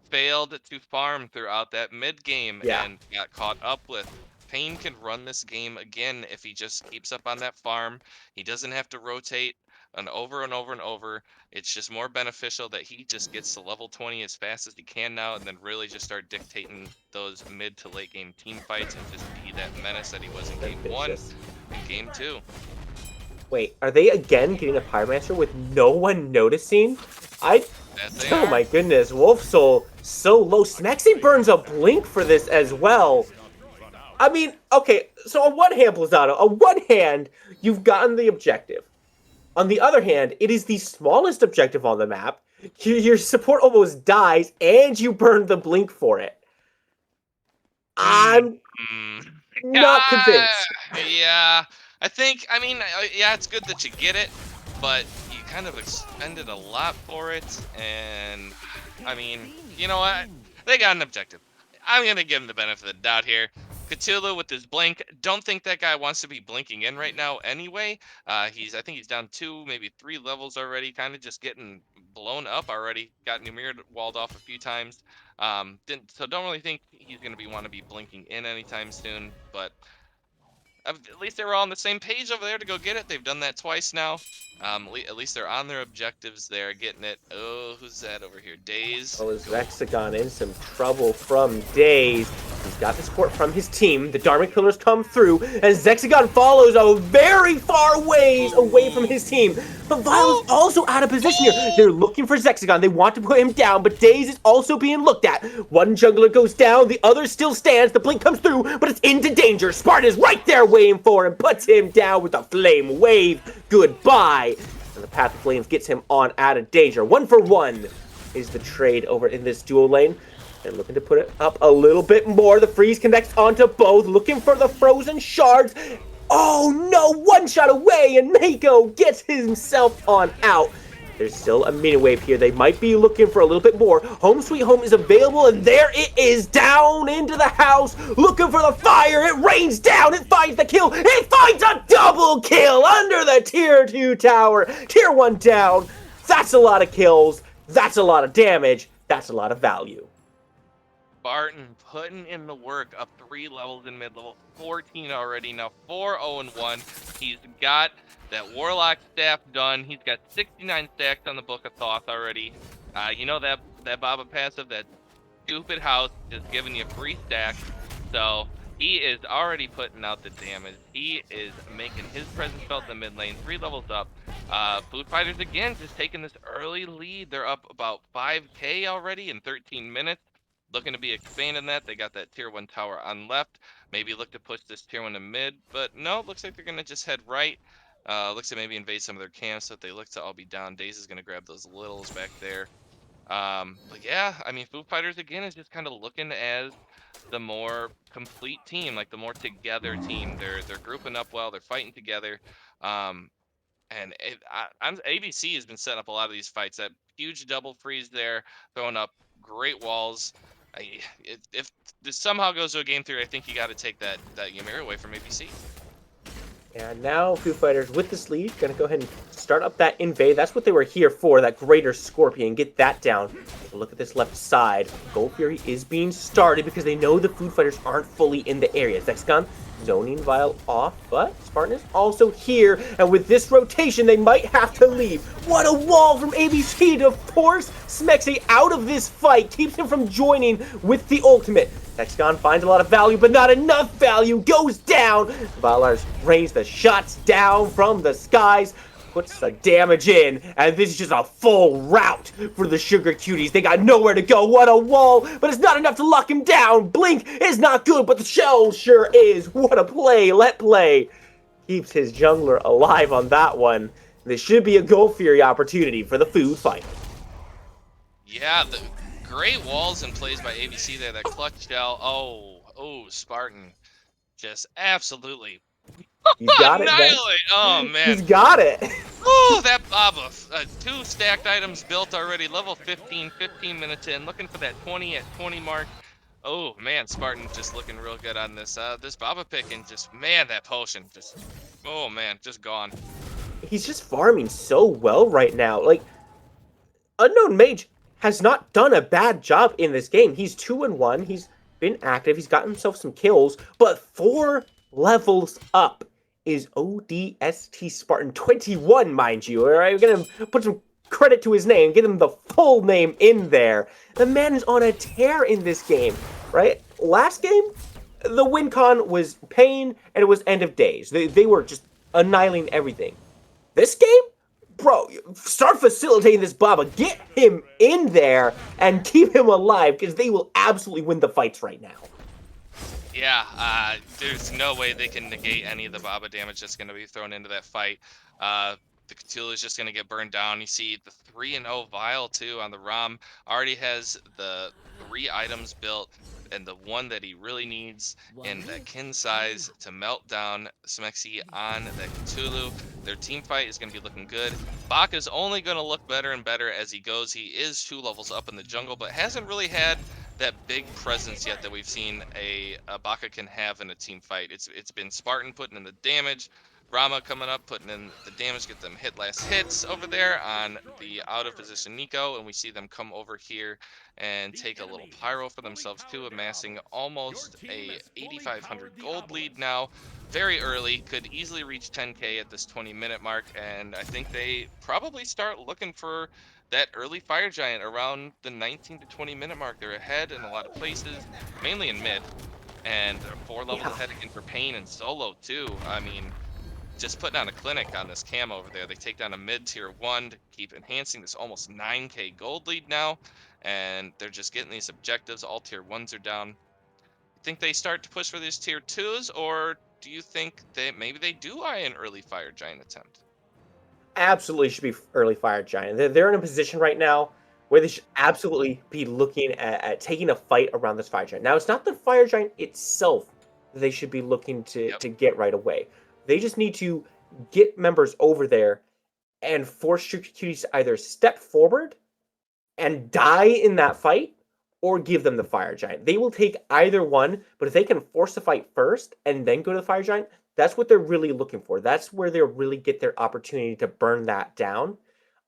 failed to farm throughout that mid game and got caught up with. Payne can run this game again if he just keeps up on that farm. He doesn't have to rotate and over and over and over. It's just more beneficial that he just gets to level 20 as fast as he can now and then really just start dictating those mid to late game team fights and just be that menace that he was in game 1 and game 2. Wait, are they again getting a Pyromancer with no one noticing? Oh my goodness, Wolf Soul so low. Smexy burns a blink for this as well. I mean, okay, so on one hand, Blizzato, on one hand, you've gotten the objective. On the other hand, it is the smallest objective on the map. Your support almost dies, and you burn the blink for it. I'm not convinced. Yeah, I mean, yeah, it's good that you get it, but you kind of expended a lot for it, and I mean, you know what? They got an objective. I'm gonna give him the benefit of the doubt here. Cthulhu with his blink. Don't think that guy wants to be blinking in right now anyway. I think he's down 2, maybe 3 levels already, kind of just getting blown up already. Got Numir walled off a few times. So don't really think he's going to want to be blinking in anytime soon, but at least they were all on the same page over there to go get it. They've done that twice now. At least they're on their objectives there, getting it. Oh, who's that over here? Daze. Oh, is Hexagon in some trouble from Daze? He's got the support from his team. The Dharmic Pillars come through, and Zexagon follows a very far ways away from his team. But Violet's also out of position here. They're looking for Zexagon. They want to put him down, but Daze is also being looked at. One jungler goes down, the other still stands. The blink comes through, but it's into danger. Sparta's right there waiting for him, puts him down with a flame wave. Goodbye. And the Path of Flames gets him on out of danger. 1-for-1 is the trade over in this dual lane. They're looking to put it up a little bit more. The freeze connects onto both, looking for the frozen shards. Oh no, one shot away, and Mako gets himself on out. There's still a mini wave here. They might be looking for a little bit more. Home Sweet Home is available, and there it is, down into the house, looking for the fire. It rains down. It finds the kill. It finds a double kill under the Tier 2 tower. Tier 1 down. That's a lot of kills. That's a lot of damage. That's a lot of value. Barton putting in the work, up 3 levels in mid-level, 14 already, now 4-0-1. He's got that Warlock staff done. He's got 69 stacks on the Book of Thoth already. You know that Baba passive, that stupid house, just giving you free stacks. So he is already putting out the damage. He is making his presence felt in the mid lane, 3 levels up. Food Fighters again just taking this early lead. They're up about 5k already in 13 minutes. Looking to be expanding that. They got that tier 1 tower on left. Maybe look to push this tier 1 to mid. But no, looks like they're going to just head right. Looks like maybe invade some of their camps so that they look to all be down. Daze is going to grab those littles back there. But yeah, I mean, Food Fighters again is just kind of looking as the more complete team, like the more together team. They're grouping up well. They're fighting together. And ABC has been setting up a lot of these fights. That huge double freeze there, throwing up great walls. If this somehow goes to a game 3, I think you got to take that Ymir away from ABC. And now Foo Fighters with this lead, gonna go ahead and start up that invade. That's what they were here for, that Greater Scorpion. Get that down. Take a look at this left side. Gold Fury is being started because they know the Foo Fighters aren't fully in the area. Zexcon zoning Vile off, but Spartan is also here. And with this rotation, they might have to leave. What a wall from ABC to force Smexy out of this fight. Keeps him from joining with the ultimate. Hexagon finds a lot of value, but not enough value. Goes down. Valar's rains the shots down from the skies. Puts the damage in. And this is just a full rout for the Sugar Cuties. They got nowhere to go. What a wall. But it's not enough to lock him down. Blink is not good, but the shell sure is. What a play. Let play. Keeps his jungler alive on that one. This should be a Gold Fury opportunity for the food fight. Yeah, the great walls and plays by ABC there. That clutch shell. Oh, Spartan. Just absolutely You got it, Vex. annihilate. Oh, man. He's got it. Oh, that Baba. 2 stacked items built already. Level 15, 15 minutes in. Looking for that 20 at 20 mark. Oh, man. Spartan just looking real good on this. This Baba pick and just, man, that potion. Just, oh, man, just gone. He's just farming so well right now. Like, Unknown Mage has not done a bad job in this game. He's 2-1. He's been active. He's gotten himself some kills, but 4 levels up is ODST Spartan 21, mind you. All right, we're gonna put some credit to his name, get him the full name in there. The man is on a tear in this game, right? Last game, the win con was pain and it was end of days. They were just annihilating everything. This game, bro, start facilitating this Baba. Get him in there and keep him alive because they will absolutely win the fights right now. Yeah, there's no way they can negate any of the Baba damage that's going to be thrown into that fight. The Cthulhu is just going to get burned down. You see the 3-0 Vial, too, on the ROM. Already has the 3 items built, and the one that he really needs in that kin size to melt down Smexy on that Cthulhu. Their team fight is going to be looking good. Baka's only going to look better and better as he goes. He is 2 levels up in the jungle, but hasn't really had that big presence yet that we've seen a Baka can have in a team fight. It's been Spartan putting in the damage, Brahma coming up, putting in the damage, get them hit last hits over there on the out of position Nico, and we see them come over here and take a little pyro for themselves too, amassing almost a 8,500 gold lead now. Very early, could easily reach 10k at this 20-minute mark, and I think they probably start looking for that early Fire Giant around the 19 to 20-minute mark. They're ahead in a lot of places, mainly in mid, and they're 4 levels ahead again for Pain and Solo too. I mean, just putting on a clinic on this cam over there. They take down a mid tier 1 to keep enhancing this almost 9k gold lead now, and they're just getting these objectives. All tier 1s are down. You think they start to push for these tier 2s, or do you think that maybe they do eye an early Fire Giant attempt? Absolutely should be early Fire Giant. They're in a position right now where they should absolutely be looking at taking a fight around this Fire Giant. Now, it's not the Fire Giant itself that they should be looking to get right away. They just need to get members over there and force Sugar Cuties to either step forward and die in that fight or give them the Fire Giant. They will take either one, but if they can force the fight first and then go to the Fire Giant, that's what they're really looking for. That's where they'll really get their opportunity to burn that down.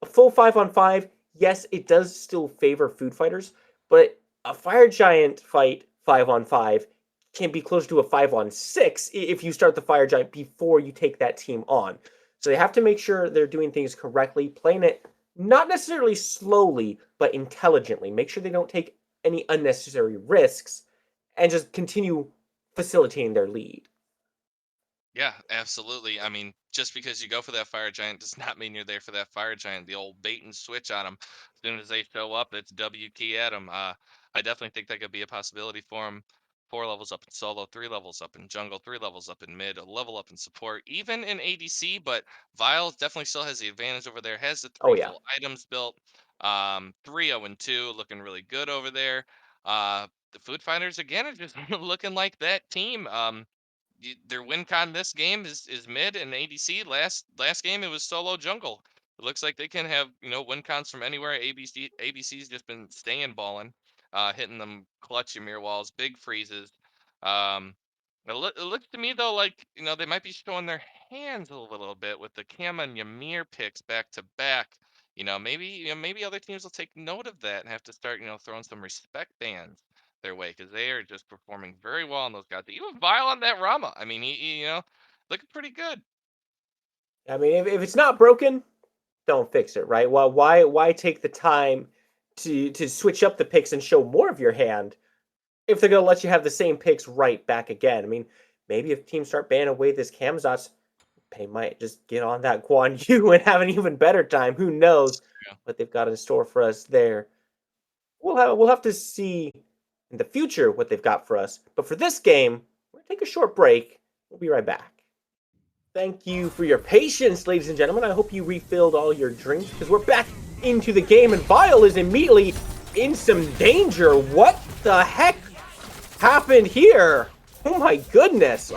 A full 5-on-5, yes, it does still favor food fighters, but a Fire Giant fight 5-on-5 can be close to a 5-on-6 if you start the Fire Giant before you take that team on. So they have to make sure they're doing things correctly, playing it not necessarily slowly, but intelligently. Make sure they don't take any unnecessary risks and just continue facilitating their lead. Yeah, absolutely. I mean, just because you go for that Fire Giant does not mean you're there for that Fire Giant. The old bait and switch on them. As soon as they show up, it's W key at them. I definitely think that could be a possibility for them. 4 levels up in solo, 3 levels up in jungle, 3 levels up in mid, a level up in support, even in ADC. But Viles definitely still has the advantage over there. Has the Oh 3 yeah. full items built. 3-0-2, looking really good over there. The Food Fighters again are just looking like that team. Their win con this game is mid and ADC. Last game it was solo jungle. It looks like they can have win cons from anywhere. ABC's just been staying balling, hitting them clutch Ymir walls, big freezes. Um, It looks to me though like they might be showing their hands a little bit with the Cam and Ymir picks back to back. Maybe other teams will take note of that and have to start throwing some respect bans their way because they are just performing very well on those guys. Even Vile on that Rama. I mean, he looking pretty good. I mean, if it's not broken, don't fix it, right? Well, why take the time to switch up the picks and show more of your hand if they're gonna let you have the same picks right back again? I mean, maybe if teams start banning away this Kamzat's, they might just get on that Guan Yu and have an even better time. Who knows Yeah. what they've got in store for us there? We'll have to see in the future what they've got for us. But for this game, we're gonna take a short break. We'll be right back. Thank you for your patience, ladies and gentlemen. I hope you refilled all your drinks because we're back into the game, and Vile is immediately in some danger. What the heck happened here? Oh my goodness.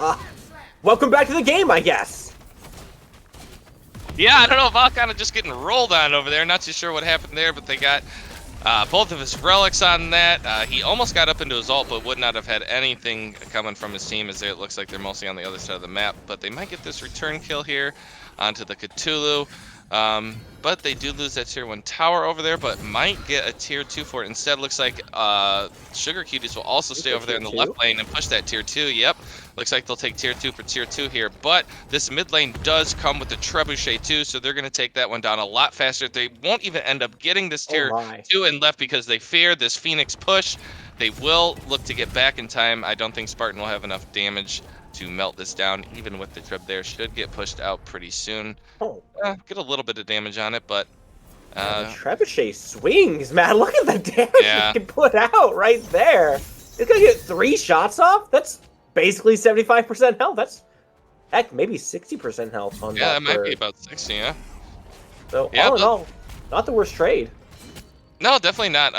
Welcome back to the game, I guess. Yeah, I don't know. Val kind of just getting rolled on over there. Not too sure what happened there, but they got both of his relics on that. He almost got up into his ult, but would not have had anything coming from his team, as it looks like they're mostly on the other side of the map. But they might get this return kill here onto the Cthulhu. But they do lose that tier 1 tower over there, but might get a tier 2 for it. Instead, looks like Sugar Cuties will also stay over there in the left lane and push that tier 2. Yep, looks like they'll take tier 2 for tier 2 here. But this mid lane does come with the Trebuchet too, so they're going to take that one down a lot faster. They won't even end up getting this tier 2 and left because they fear this Phoenix push. They will look to get back in time. I don't think Spartan will have enough damage to melt this down, even with the trip there. Should get pushed out pretty soon. Get a little bit of damage on it, but the Trebuchet swings, man. Look at the damage yeah. it can put out right there. It's gonna get 3 shots off. That's basically 75% health. That's heck, maybe 60% health on that. Yeah, that might be about 60. Yeah. So all in all, not the worst trade. No, definitely not.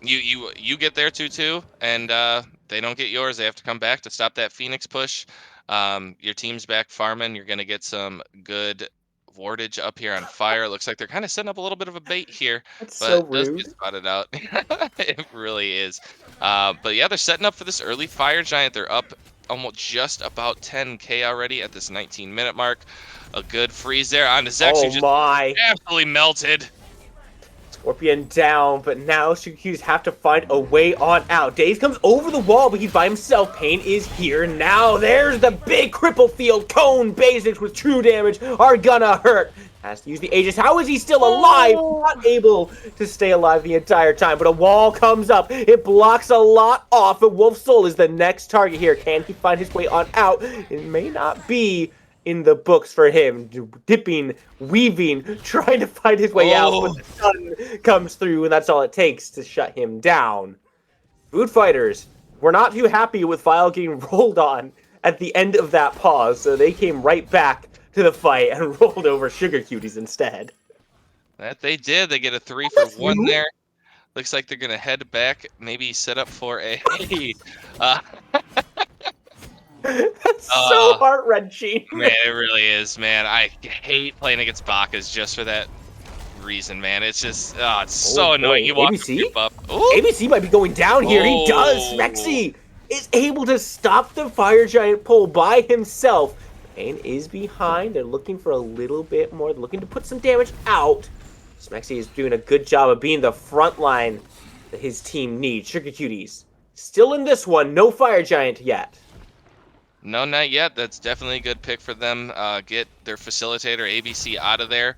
You get their 2-2, and they don't get yours. They have to come back to stop that Phoenix push. Your team's back farming. You're gonna get some good wardage up here on fire. It looks like they're kind of setting up a little bit of a bait here, That's but so it does get rude. spotted out. It really is. But yeah, they're setting up for this early fire giant. They're up almost just about 10k already at this 19-minute mark. A good freeze there on Zex, who just absolutely melted. Scorpion down, but now Sugar have to find a way on out. Daze comes over the wall, but he's by himself. Pain is here now. There's the big cripple field. Cone basics with true damage are gonna hurt. Has to use the Aegis. How is he still alive? Not able to stay alive the entire time, but a wall comes up. It blocks a lot off, and Wolf Soul is the next target here. Can he find his way on out? It may not be in the books for him, dipping, weaving, trying to find his way out, but the sun comes through, and that's all it takes to shut him down. Food Fighters were not too happy with Vile getting rolled on at the end of that pause, so they came right back to the fight and rolled over Sugar Cuties instead. That they did. They get a 3 for 1 there. Looks like they're gonna head back, maybe set up for a That's so heart-wrenching. Man, it really is, man. I hate playing against Bakas just for that reason, man. It's just, it's so annoying. You walk ABC? up. ABC might be going down here. He does. Smexy is able to stop the fire giant pole by himself. Pain is behind. They're looking for a little bit more. They're looking to put some damage out. Smexy is doing a good job of being the front line that his team needs. Sugar Cuties still in this one. No fire giant yet. No, not yet. That's definitely a good pick for them. Get their facilitator ABC out of there.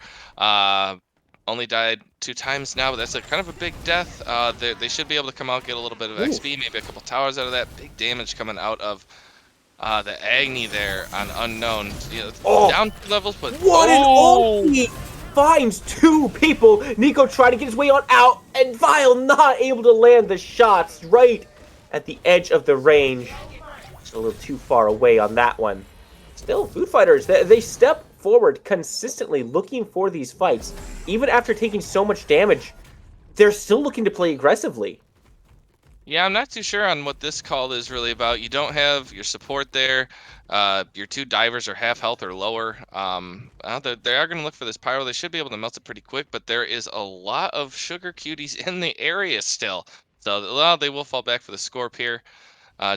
Only died 2 times now, but that's kind of a big death. They should be able to come out, get a little bit of XP, maybe a couple towers out of that. Big damage coming out of the Agni there on Unknown. Down 2 levels, but what an ult! Finds 2 people. Nico trying to get his way on out, and Vile not able to land the shots right at the edge of the range. A little too far away on that one. Still, Food Fighters, they step forward consistently looking for these fights. Even after taking so much damage, they're still looking to play aggressively. Yeah, I'm not too sure on what this call is really about. You don't have your support there. Your 2 divers are half health or lower. They are going to look for this pyro. They should be able to melt it pretty quick, but there is a lot of Sugar Cuties in the area still. So they will fall back for the Scorp here.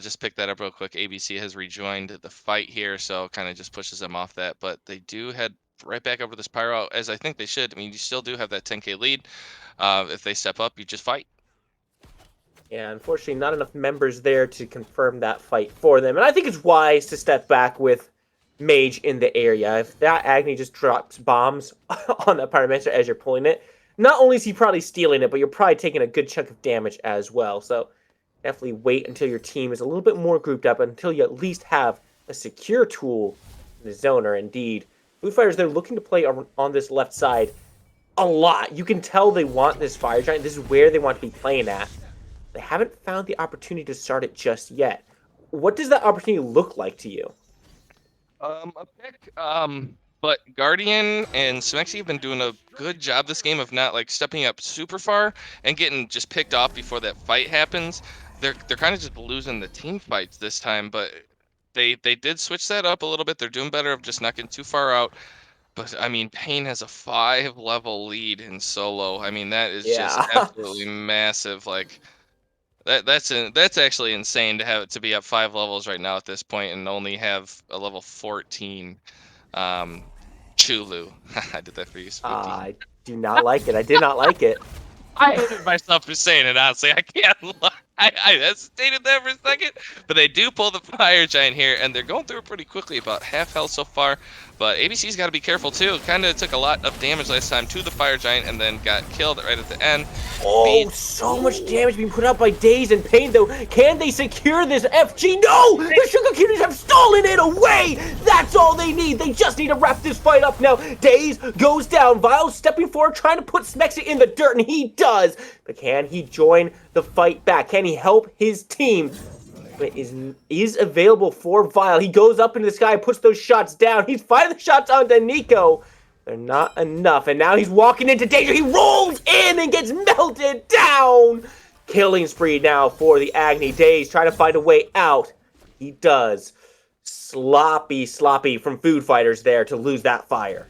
Just pick that up real quick. ABC has rejoined the fight here, so kind of just pushes them off that. But they do head right back over this Pyro, as I think they should. I mean, you still do have that 10K lead. If they step up, you just fight. Yeah, unfortunately, not enough members there to confirm that fight for them. And I think it's wise to step back with Mage in the area. If that Agni just drops bombs on that Pyromancer as you're pulling it, not only is he probably stealing it, but you're probably taking a good chunk of damage as well. So definitely wait until your team is a little bit more grouped up, until you at least have a secure tool in the zoner. Indeed, Blue Fighters, they're looking to play on this left side a lot. You can tell they want this Fire Giant. This is where they want to be playing at. They haven't found the opportunity to start it just yet. What does that opportunity look like to you? A pick. But Guardian and Smexy have been doing a good job this game of not like stepping up super far and getting just picked off before that fight happens. They're kind of just losing the team fights this time, but they did switch that up a little bit. They're doing better of just not getting too far out. But I mean, Pain has a 5-level lead in solo. I mean, that is just Yeah. absolutely massive. Like that's actually insane to have it to be up 5 levels right now at this point and only have a level 14 Chulu. I did that for you, Spooky. I do not like it. I did not like it. I hated myself for saying it, honestly. I can't lie. I hesitated there for a second, but they do pull the Fire Giant here, and they're going through it pretty quickly, about half health so far. But ABC's got to be careful, too. Kind of took a lot of damage last time to the Fire Giant and then got killed right at the end. Oh, so much damage being put out by Daze and Pain, though. Can they secure this FG? No! The Sugar Cuties have stolen it away! That's all they need. They just need to wrap this fight up now. Daze goes down. Vile stepping forward, trying to put Smexy in the dirt, and he does. But can he join the fight back? Can he help his team? But is available for Vile. He goes up into the sky, puts those shots down. He's firing the shots onto Nico. They're not enough, and now he's walking into danger. He rolls in and gets melted down. Killing spree now for the Agni. Daze trying to find a way out. He does. Sloppy from Food Fighters there to lose that fire.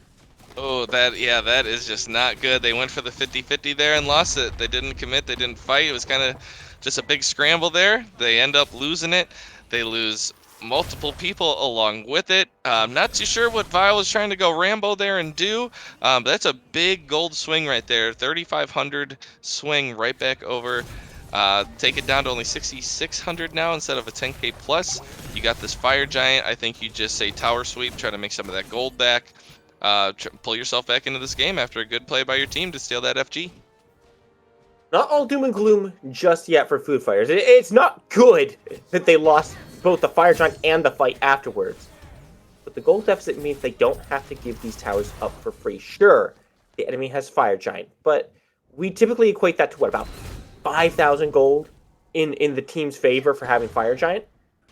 Oh, that is just not good. They went for the 50-50 there and lost it. They didn't commit. They didn't fight. It was kind of just a big scramble there. They end up losing it. They lose multiple people along with it. I'm not too sure what Vile was trying to go Rambo there and do. But that's a big gold swing right there. 3,500 swing right back over. Take it down to only 6,600 now instead of a 10K plus. You got this Fire Giant. I think you just say tower sweep, try to make some of that gold back. Pull yourself back into this game after a good play by your team to steal that FG. Not all doom and gloom just yet for Food Fighters. It's not good that they lost both the Fire Giant and the fight afterwards. But the gold deficit means they don't have to give these towers up for free. Sure, the enemy has Fire Giant, but we typically equate that to what, about 5,000 gold in the team's favor for having Fire Giant?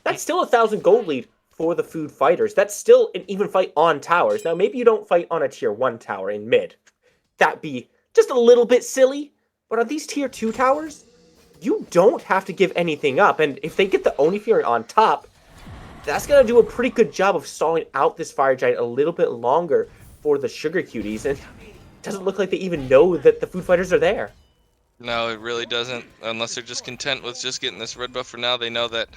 That's still 1,000 gold lead for the Food Fighters. That's still an even fight on towers. Now, maybe you don't fight on a tier 1 tower in mid. That'd be just a little bit silly. But on these tier 2 towers, you don't have to give anything up. And if they get the Oni Fury on top, that's going to do a pretty good job of stalling out this Fire Giant a little bit longer for the Sugar Cuties. And it doesn't look like they even know that the Food Fighters are there. No, it really doesn't. Unless they're just content with just getting this red buff for now. They know that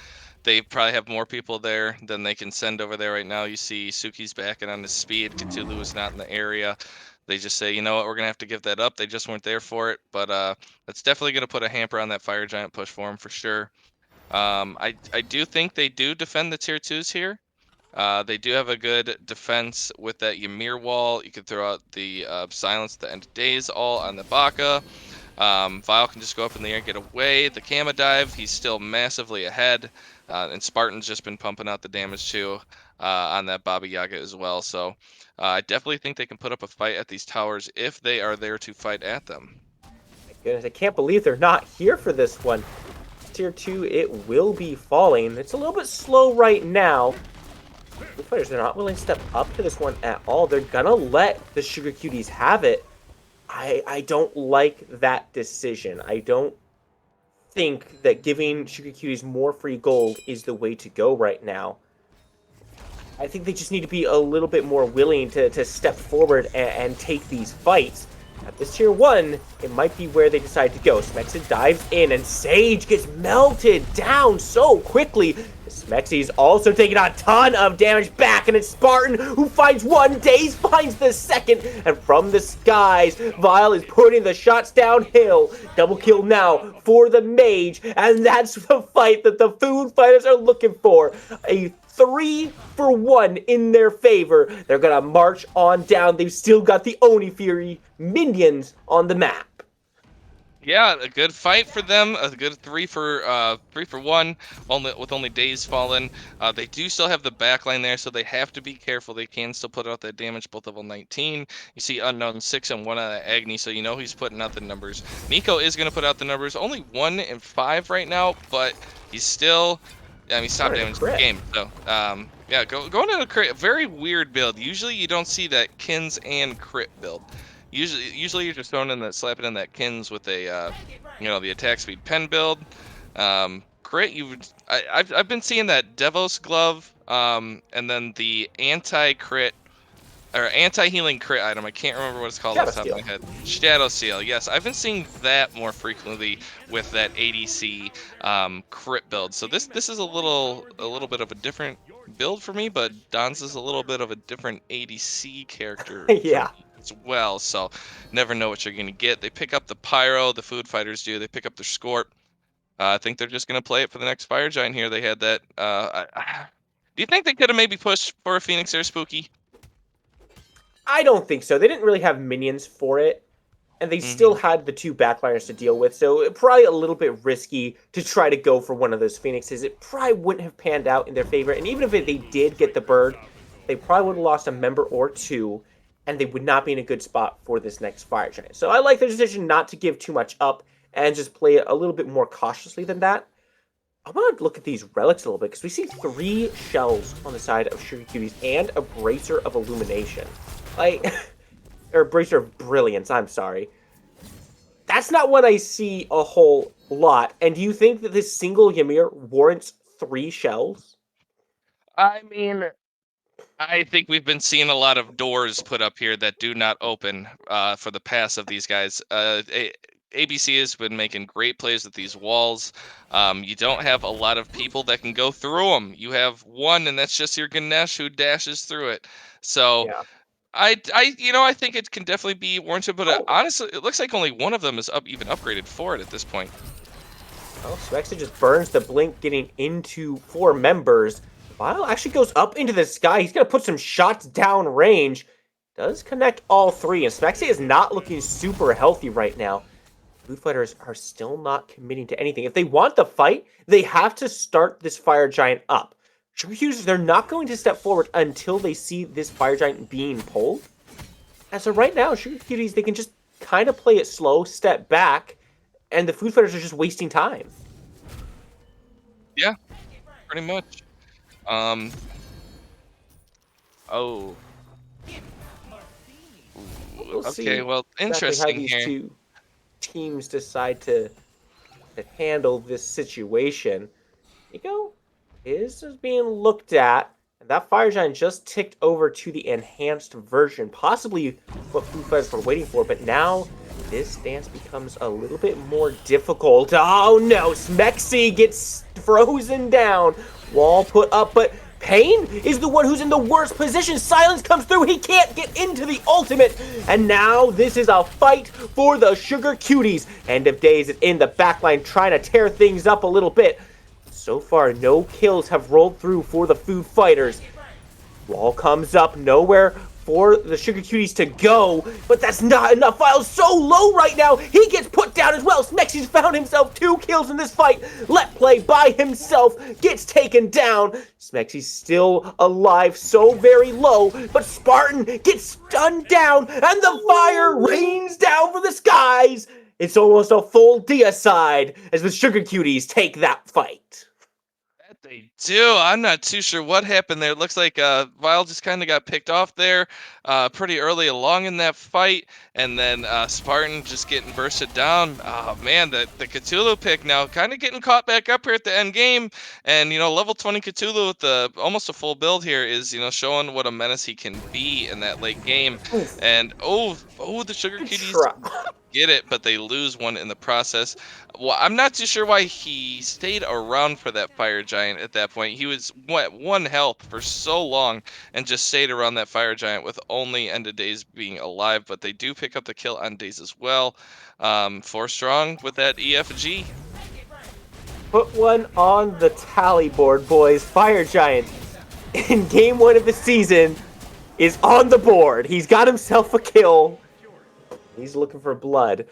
they probably have more people there than they can send over there right now. You see Suki's backing on his speed. Cthulhu is not in the area. They just say, you know what, we're going to have to give that up. They just weren't there for it. But that's definitely going to put a hamper on that Fire Giant push for them for sure. I do think they do defend the tier 2s here. They do have a good defense with that Ymir wall. You can throw out the silence at the end of days all on the Baka. Vile can just go up in the air and get away. The Kama dive, he's still massively ahead. And Spartan's just been pumping out the damage too on that Baba Yaga as well. So I definitely think they can put up a fight at these towers if they are there to fight at them. My goodness, I can't believe they're not here for this one. Tier 2, it will be falling. It's a little bit slow right now. The players are not willing to step up to this one at all. They're gonna let the Sugar Cuties have it. I don't like that decision. I don't think that giving Sugar Cuties more free gold is the way to go right now. I think they just need to be a little bit more willing to step forward and take these fights. At this tier 1, it might be where they decide to go. Smexy dives in, and Sage gets melted down so quickly. Smexy's also taking a ton of damage back, and it's Spartan who finds one, Daze finds the second, and from the skies, Vile is putting the shots downhill. Double kill now for the mage, and that's the fight that the food fighters are looking for. A 3-for-1 in their favor. They're gonna march on down. They've still got the Oni Fury minions on the map. Yeah, a good fight for them. A good 3-for-1. Only Days fallen. They do still have the backline there, so they have to be careful. They can still put out that damage. Both level 19. You see Unknown 6 and 1 out of Agni, so you know he's putting out the numbers. Nico is going to put out the numbers. Only 1 and 5 right now, but he's still. I mean, stop damage in the game. So, yeah, going into a crit. Very weird build. Usually you don't see that Kins and crit build. Usually you're just throwing in that, slapping in that Kins with a, the attack speed pen build. Crit, I've been seeing that Devos glove, and then the anti-crit or anti-healing crit item. I can't remember what it's called off the top of my head. Shadow Seal. Yes, I've been seeing that more frequently with that ADC crit build. So this is a little bit of a different build for me, but Don's is a little bit of a different ADC character. Yeah. As well, so never know what you're gonna get. They pick up the pyro, the food fighters do. They pick up their Scorp. I think they're just gonna play it for the next fire giant here. They had that. Do you think they could have maybe pushed for a Phoenix or Spooky? I don't think so. They didn't really have minions for it, and they still had the 2 backliners to deal with, so probably a little bit risky to try to go for one of those Phoenixes. It probably wouldn't have panned out in their favor, and even if they did get the bird, they probably would have lost a member or 2, and they would not be in a good spot for this next fire giant. So I like their decision not to give too much up and just play it a little bit more cautiously than that. I want to look at these relics a little bit, because we see 3 shells on the side of Sugar Cuties and a Bracer of Illumination. Or Bracer of Brilliance, I'm sorry. That's not what I see a whole lot. And do you think that this single Ymir warrants 3 shells? I mean, I think we've been seeing a lot of doors put up here that do not open for the pass of these guys. ABC has been making great plays with these walls. You don't have a lot of people that can go through them. You have one, and that's just your Ganesh who dashes through it. So Yeah. I think it can definitely be warranted, but honestly, it looks like only one of them is even upgraded for it at this point. Well, Smexy just burns the blink, getting into 4 members. Vile actually goes up into the sky. He's going to put some shots down range. Does connect all 3, and Smexy is not looking super healthy right now. Blue Fighters are still not committing to anything. If they want the fight, they have to start this Fire Giant up. Sugar Cuties, they're not going to step forward until they see this Fire Giant being pulled. And so right now, Sugar Cuties, they can just kind of play it slow, step back, and the Food Fighters are just wasting time. Yeah, pretty much. Oh. We'll okay, well, exactly interesting how these here. 2 teams decide to handle this situation. Nico is being looked at, and that Fire Giant just ticked over to the enhanced version, possibly what Food Fighters were waiting for, but now this dance becomes a little bit more difficult. Oh no, Smexy gets frozen down. Wall put up, but Pain is the one who's in the worst position. Silence comes through. He can't get into the ultimate. And now this is a fight for the Sugar Cuties. End of Days is in the backline trying to tear things up a little bit. So far, no kills have rolled through for the Food Fighters. Wall comes up, nowhere for the Sugar Cuties to go, but that's not enough. Vile's so low right now, he gets put down as well. Smexy's found himself 2 kills in this fight. Let Play by himself gets taken down. Smexy's still alive, so very low, but Spartan gets stunned down, and the fire rains down from the skies. It's almost a full deicide as the Sugar Cuties take that fight. They do. I'm not too sure what happened there. It looks like Vile just kind of got picked off there pretty early along in that fight, and then Spartan just getting bursted down. Oh man, the Cthulhu pick now kind of getting caught back up here at the end game, and level 20 Cthulhu with almost a full build here is showing what a menace he can be in that late game. Oof. And the Sugar Good Cuties try. get it, but they lose one in the process. Well, I'm not too sure why he stayed around for that fire giant at that point. He was one health for so long and just stayed around that fire giant with only end of days being alive. But they do pick up the kill on days as well. 4 strong with that EFG. Put one on the tally board, boys. Fire Giant in game 1 of the season is on the board. He's got himself a kill. He's looking for blood.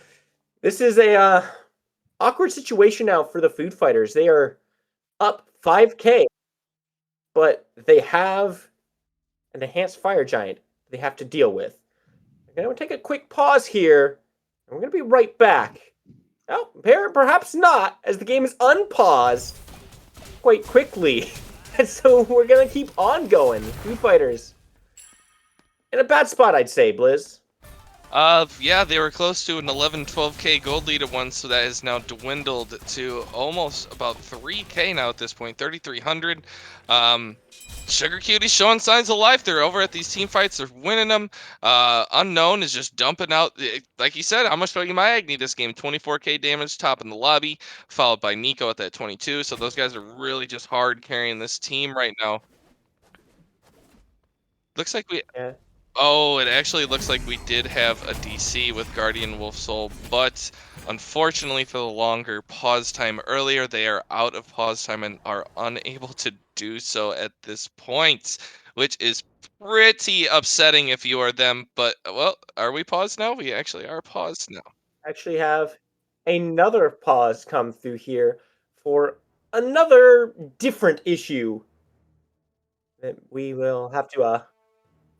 This is a awkward situation now for the Food Fighters. They are up 5k, but they have an enhanced fire giant they have to deal with. I'm going to take a quick pause here, and we're going to be right back. Oh, perhaps not, as the game is unpaused quite quickly. And so we're going to keep on going. Food Fighters in a bad spot, I'd say, Blizz. Yeah, they were close to an 11-12k gold lead at once, so that has now dwindled to almost about 3k now at this point, 3,300. Sugar Cuties showing signs of life. They're over at these team fights. They're winning them. Unknown is just dumping out. Like you said, how much do my Agni this game? 24k damage, top in the lobby, followed by Nico at that 22. So those guys are really just hard carrying this team right now. Looks like we... Yeah. Oh, it actually looks like we did have a DC with Guardian Wolf Soul, but unfortunately for the longer pause time earlier, they are out of pause time and are unable to do so at this point, which is pretty upsetting if you are them. But, well, are we paused now? We actually are paused now. Actually have another pause come through here for another different issue that we will have to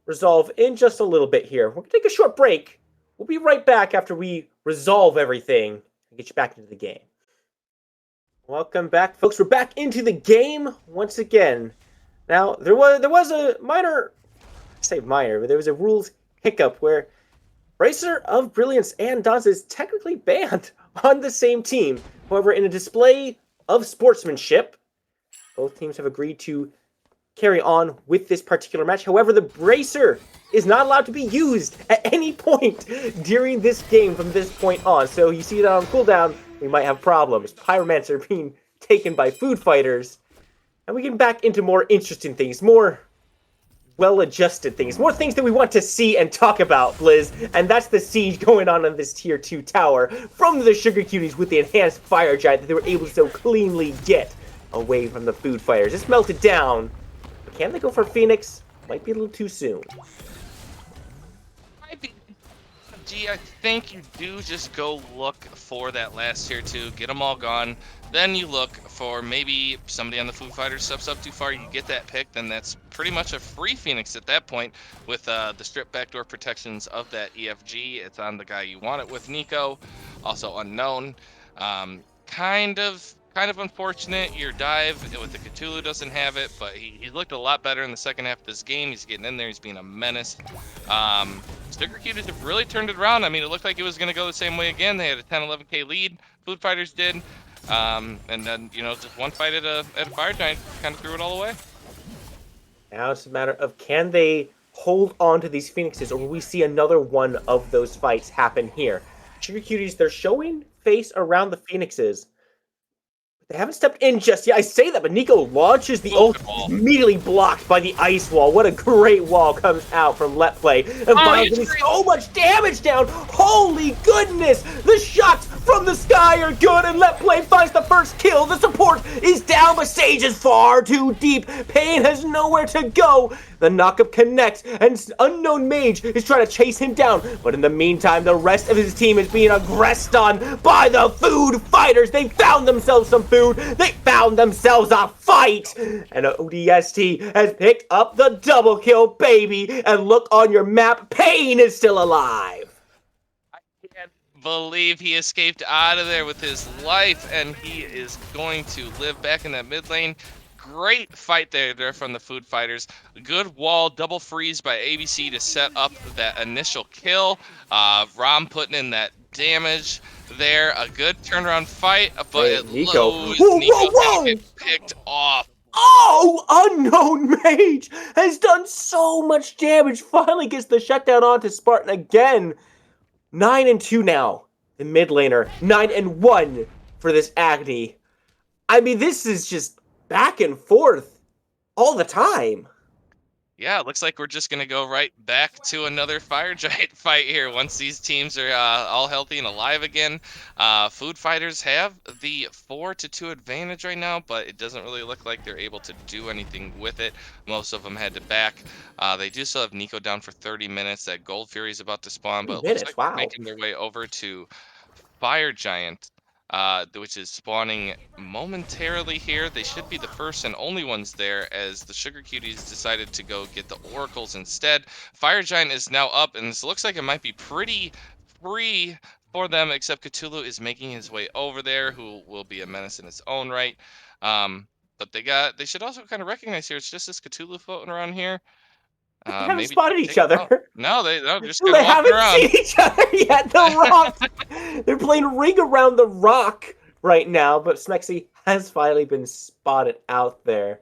resolve in just a little bit here. We're going to take a short break. We'll be right back after we resolve everything and get you back into the game. Welcome back, folks. We're back into the game once again. Now, there was a minor, I say minor, but there was a rules hiccup where Bracer of Brilliance and Dance is technically banned on the same team. However, in a display of sportsmanship, both teams have agreed to carry on with this particular match. However, the Bracer is not allowed to be used at any point during this game from this point on. So you see that on cooldown, we might have problems. Pyromancer being taken by Food Fighters. And we get back into more interesting things, more well-adjusted things, more things that we want to see and talk about, Blizz. And that's the siege going on this tier 2 tower from the Sugar Cuties with the enhanced fire giant that they were able to so cleanly get away from the Food Fighters. It's melted down. Can they go for Phoenix? Might be a little too soon. I think you do just go look for that last tier 2, get them all gone. Then you look for maybe somebody on the Food Fighter steps up too far, you get that pick, then that's pretty much a free Phoenix at that point with the strip backdoor protections of that EFG. It's on the guy you want it with, Nico. Also unknown. Kind of unfortunate. Your dive with the Cthulhu doesn't have it, but he looked a lot better in the second half of this game. He's getting in there. He's being a menace. Sticker Cuties have really turned it around. I mean, it looked like it was going to go the same way again. They had a 10-11k lead. Food Fighters did. And then, just one fight at a fire giant kind of threw it all away. Now it's a matter of, can they hold on to these Phoenixes, or will we see another one of those fights happen here? Sugar Cuties, they're showing face around the Phoenixes. They haven't stepped in just yet. I say that, but Nico launches the ult, immediately blocked by the ice wall. What a great wall comes out from Let Play. And Vile's getting so much damage down. Holy goodness! The shots from the sky are good, and Let Play finds the first kill. The support is down, but Sage is far too deep. Pain has nowhere to go. The knockup connects, and Unknown Mage is trying to chase him down. But in the meantime, the rest of his team is being aggressed on by the Food Fighters. They found themselves some food. They found themselves a fight. And ODST has picked up the double kill, baby. And look on your map, Pain is still alive. I can't believe he escaped out of there with his life, and he is going to live back in that mid lane. great fight there from the Food Fighters. Good wall double freeze by ABC to set up that initial kill. Rom putting in that damage there. A good turnaround fight, but Hey, it Nico. lows. Whoa, Nico whoa, getting whoa! it picked off. Oh, Unknown Mage has done so much damage. Finally gets the shutdown onto Spartan again. 9-2 now. The mid laner. 9-1 for this Agni. I mean, this is just back and forth all the time. Yeah, it looks like we're just gonna go right back to another fire giant fight here once these teams are all healthy and alive again. Food Fighters have the 4-2 advantage right now, but it doesn't really look like they're able to do anything with it. Most of them had to back. They do still have Nico down for 30 minutes. That Gold Fury is about to spawn, 3 but it looks like minutes, they're wow. making their way over to Fire Giant, which is spawning momentarily here. They should be the first and only ones there as the Sugar Cuties decided to go get the Oracles instead. Fire Giant is now up, and this looks like it might be pretty free for them, except Cthulhu is making his way over there, who will be a menace in its own right. But they should also kind of recognize here, it's just this Cthulhu floating around here. They haven't Maybe spotted each take him other. out. No, they're just kind They of walking haven't around. seen each other yet. The rock. They're playing Ring Around the Rock right now, but Smexy has finally been spotted out there.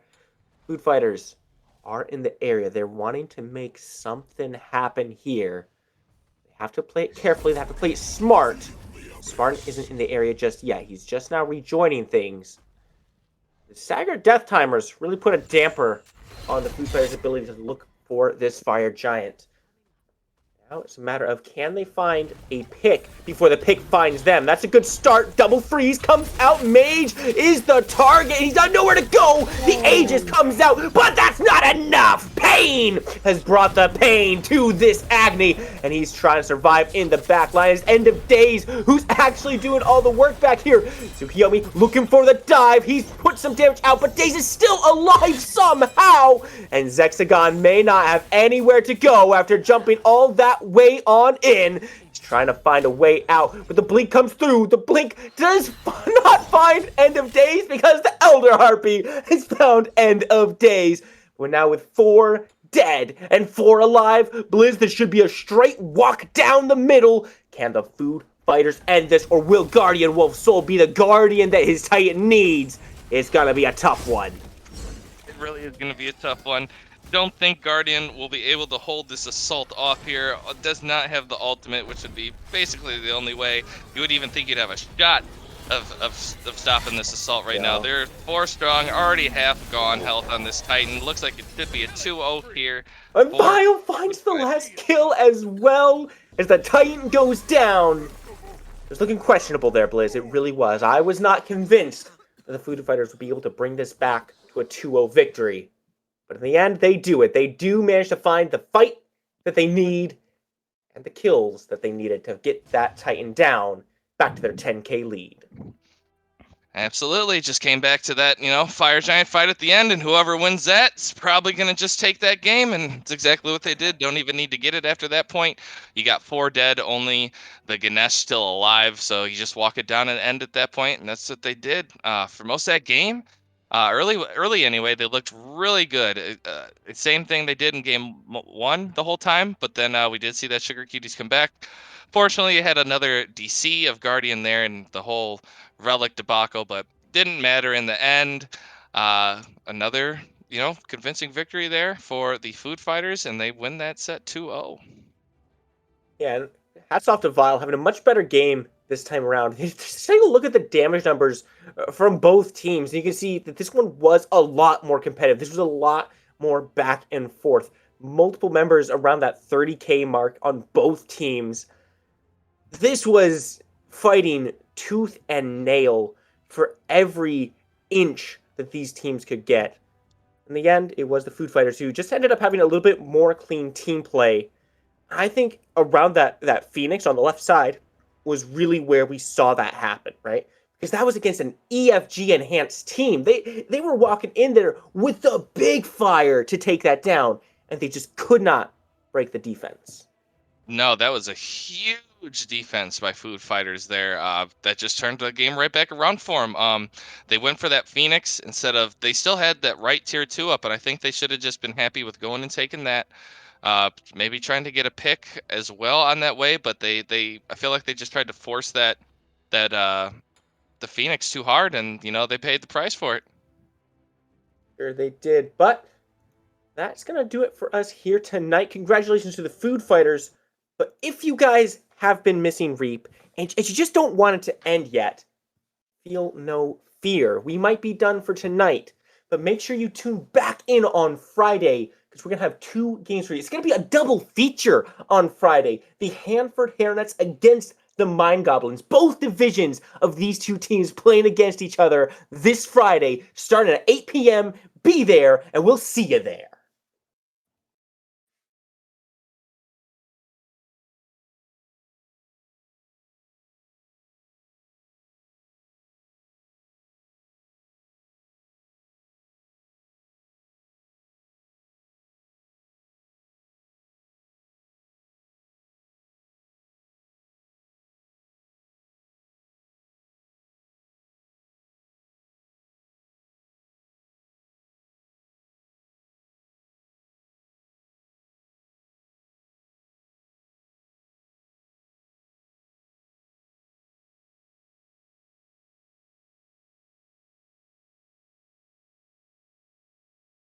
Food Fighters are in the area. They're wanting to make something happen here. They have to play it carefully. They have to play it smart. Spartan isn't in the area just yet. He's just now rejoining things. The staggered death timers really put a damper on the Food Fighters' ability to look for this fire giant. Now it's a matter of, can they find a pick before the pick finds them? That's a good start. Double freeze comes out. Mage is the target. He's got nowhere to go. The Aegis comes out, but that's not enough. Pain has brought the pain to this Agni, and he's trying to survive in the back line. It's End of Days, who's actually doing all the work back here. Tsukiyomi looking for the dive. He's put some damage out, but Days is still alive somehow. And Zexagon may not have anywhere to go after jumping all that way on in. He's trying to find a way out, but the blink comes through. The blink does not find End of Days because the Elder Harpy has found End of Days. We're now with 4 dead and 4 alive. Blizz, this should be a straight walk down the middle. Can the Food Fighters end this, or will Guardian Wolf Soul be the guardian that his Titan needs? It's gonna be a tough one. It really is going to be a tough one. Don't think Guardian will be able to hold this assault off here. Does not have the ultimate, which would be basically the only way. You would even think you'd have a shot of stopping this assault right now. They're 4 strong, already half gone health on this Titan. Looks like it should be a 2-0 here. And Vile finds the last kill as well as the Titan goes down. It was looking questionable there, Blizz. It really was. I was not convinced that the Food Fighters would be able to bring this back to a 2-0 victory. But in the end, they do it. They do manage to find the fight that they need and the kills that they needed to get that Titan down back to their 10k lead. Absolutely. Just came back to that, Fire Giant fight at the end, and whoever wins that is probably going to just take that game, and it's exactly what they did. Don't even need to get it after that point. You got 4 dead, only the Ganesh still alive, so you just walk it down and end at that point, and that's what they did. For most of that game, early anyway, they looked really good. Same thing they did in game 1 the whole time, but then we did see that Sugar Cuties come back. Fortunately, you had another DC of Guardian there and the whole Relic debacle, but didn't matter in the end. Another, convincing victory there for the Food Fighters, and they win that set 2-0. Yeah, and hats off to Vile, having a much better game this time around. Just take a look at the damage numbers from both teams. And you can see that this one was a lot more competitive. This was a lot more back and forth. Multiple members around that 30k mark on both teams. This was fighting tooth and nail for every inch that these teams could get. In the end, it was the Food Fighters who just ended up having a little bit more clean team play. I think around that Phoenix on the left side was really where we saw that happen, right? Because that was against an EFG enhanced team. They were walking in there with the big fire to take that down, and they just could not break the defense. No, that was a huge huge defense by Food Fighters there. That just turned the game right back around for them. They went for that Phoenix instead of. They still had that right tier 2 up, and I think they should have just been happy with going and taking that. Maybe trying to get a pick as well on that way, but I feel like they just tried to force that the Phoenix too hard, and they paid the price for it. Sure they did, but that's going to do it for us here tonight. Congratulations to the Food Fighters. But if you guys have been missing Reap and you just don't want it to end yet, feel no fear. We might be done for tonight, but make sure you tune back in on Friday because we're going to have 2 games for you. It's going to be a double feature on Friday. The Hanford Hairnets against the Mind Goblins. Both divisions of these 2 teams playing against each other this Friday, starting at 8 p.m. Be there, and we'll see you there.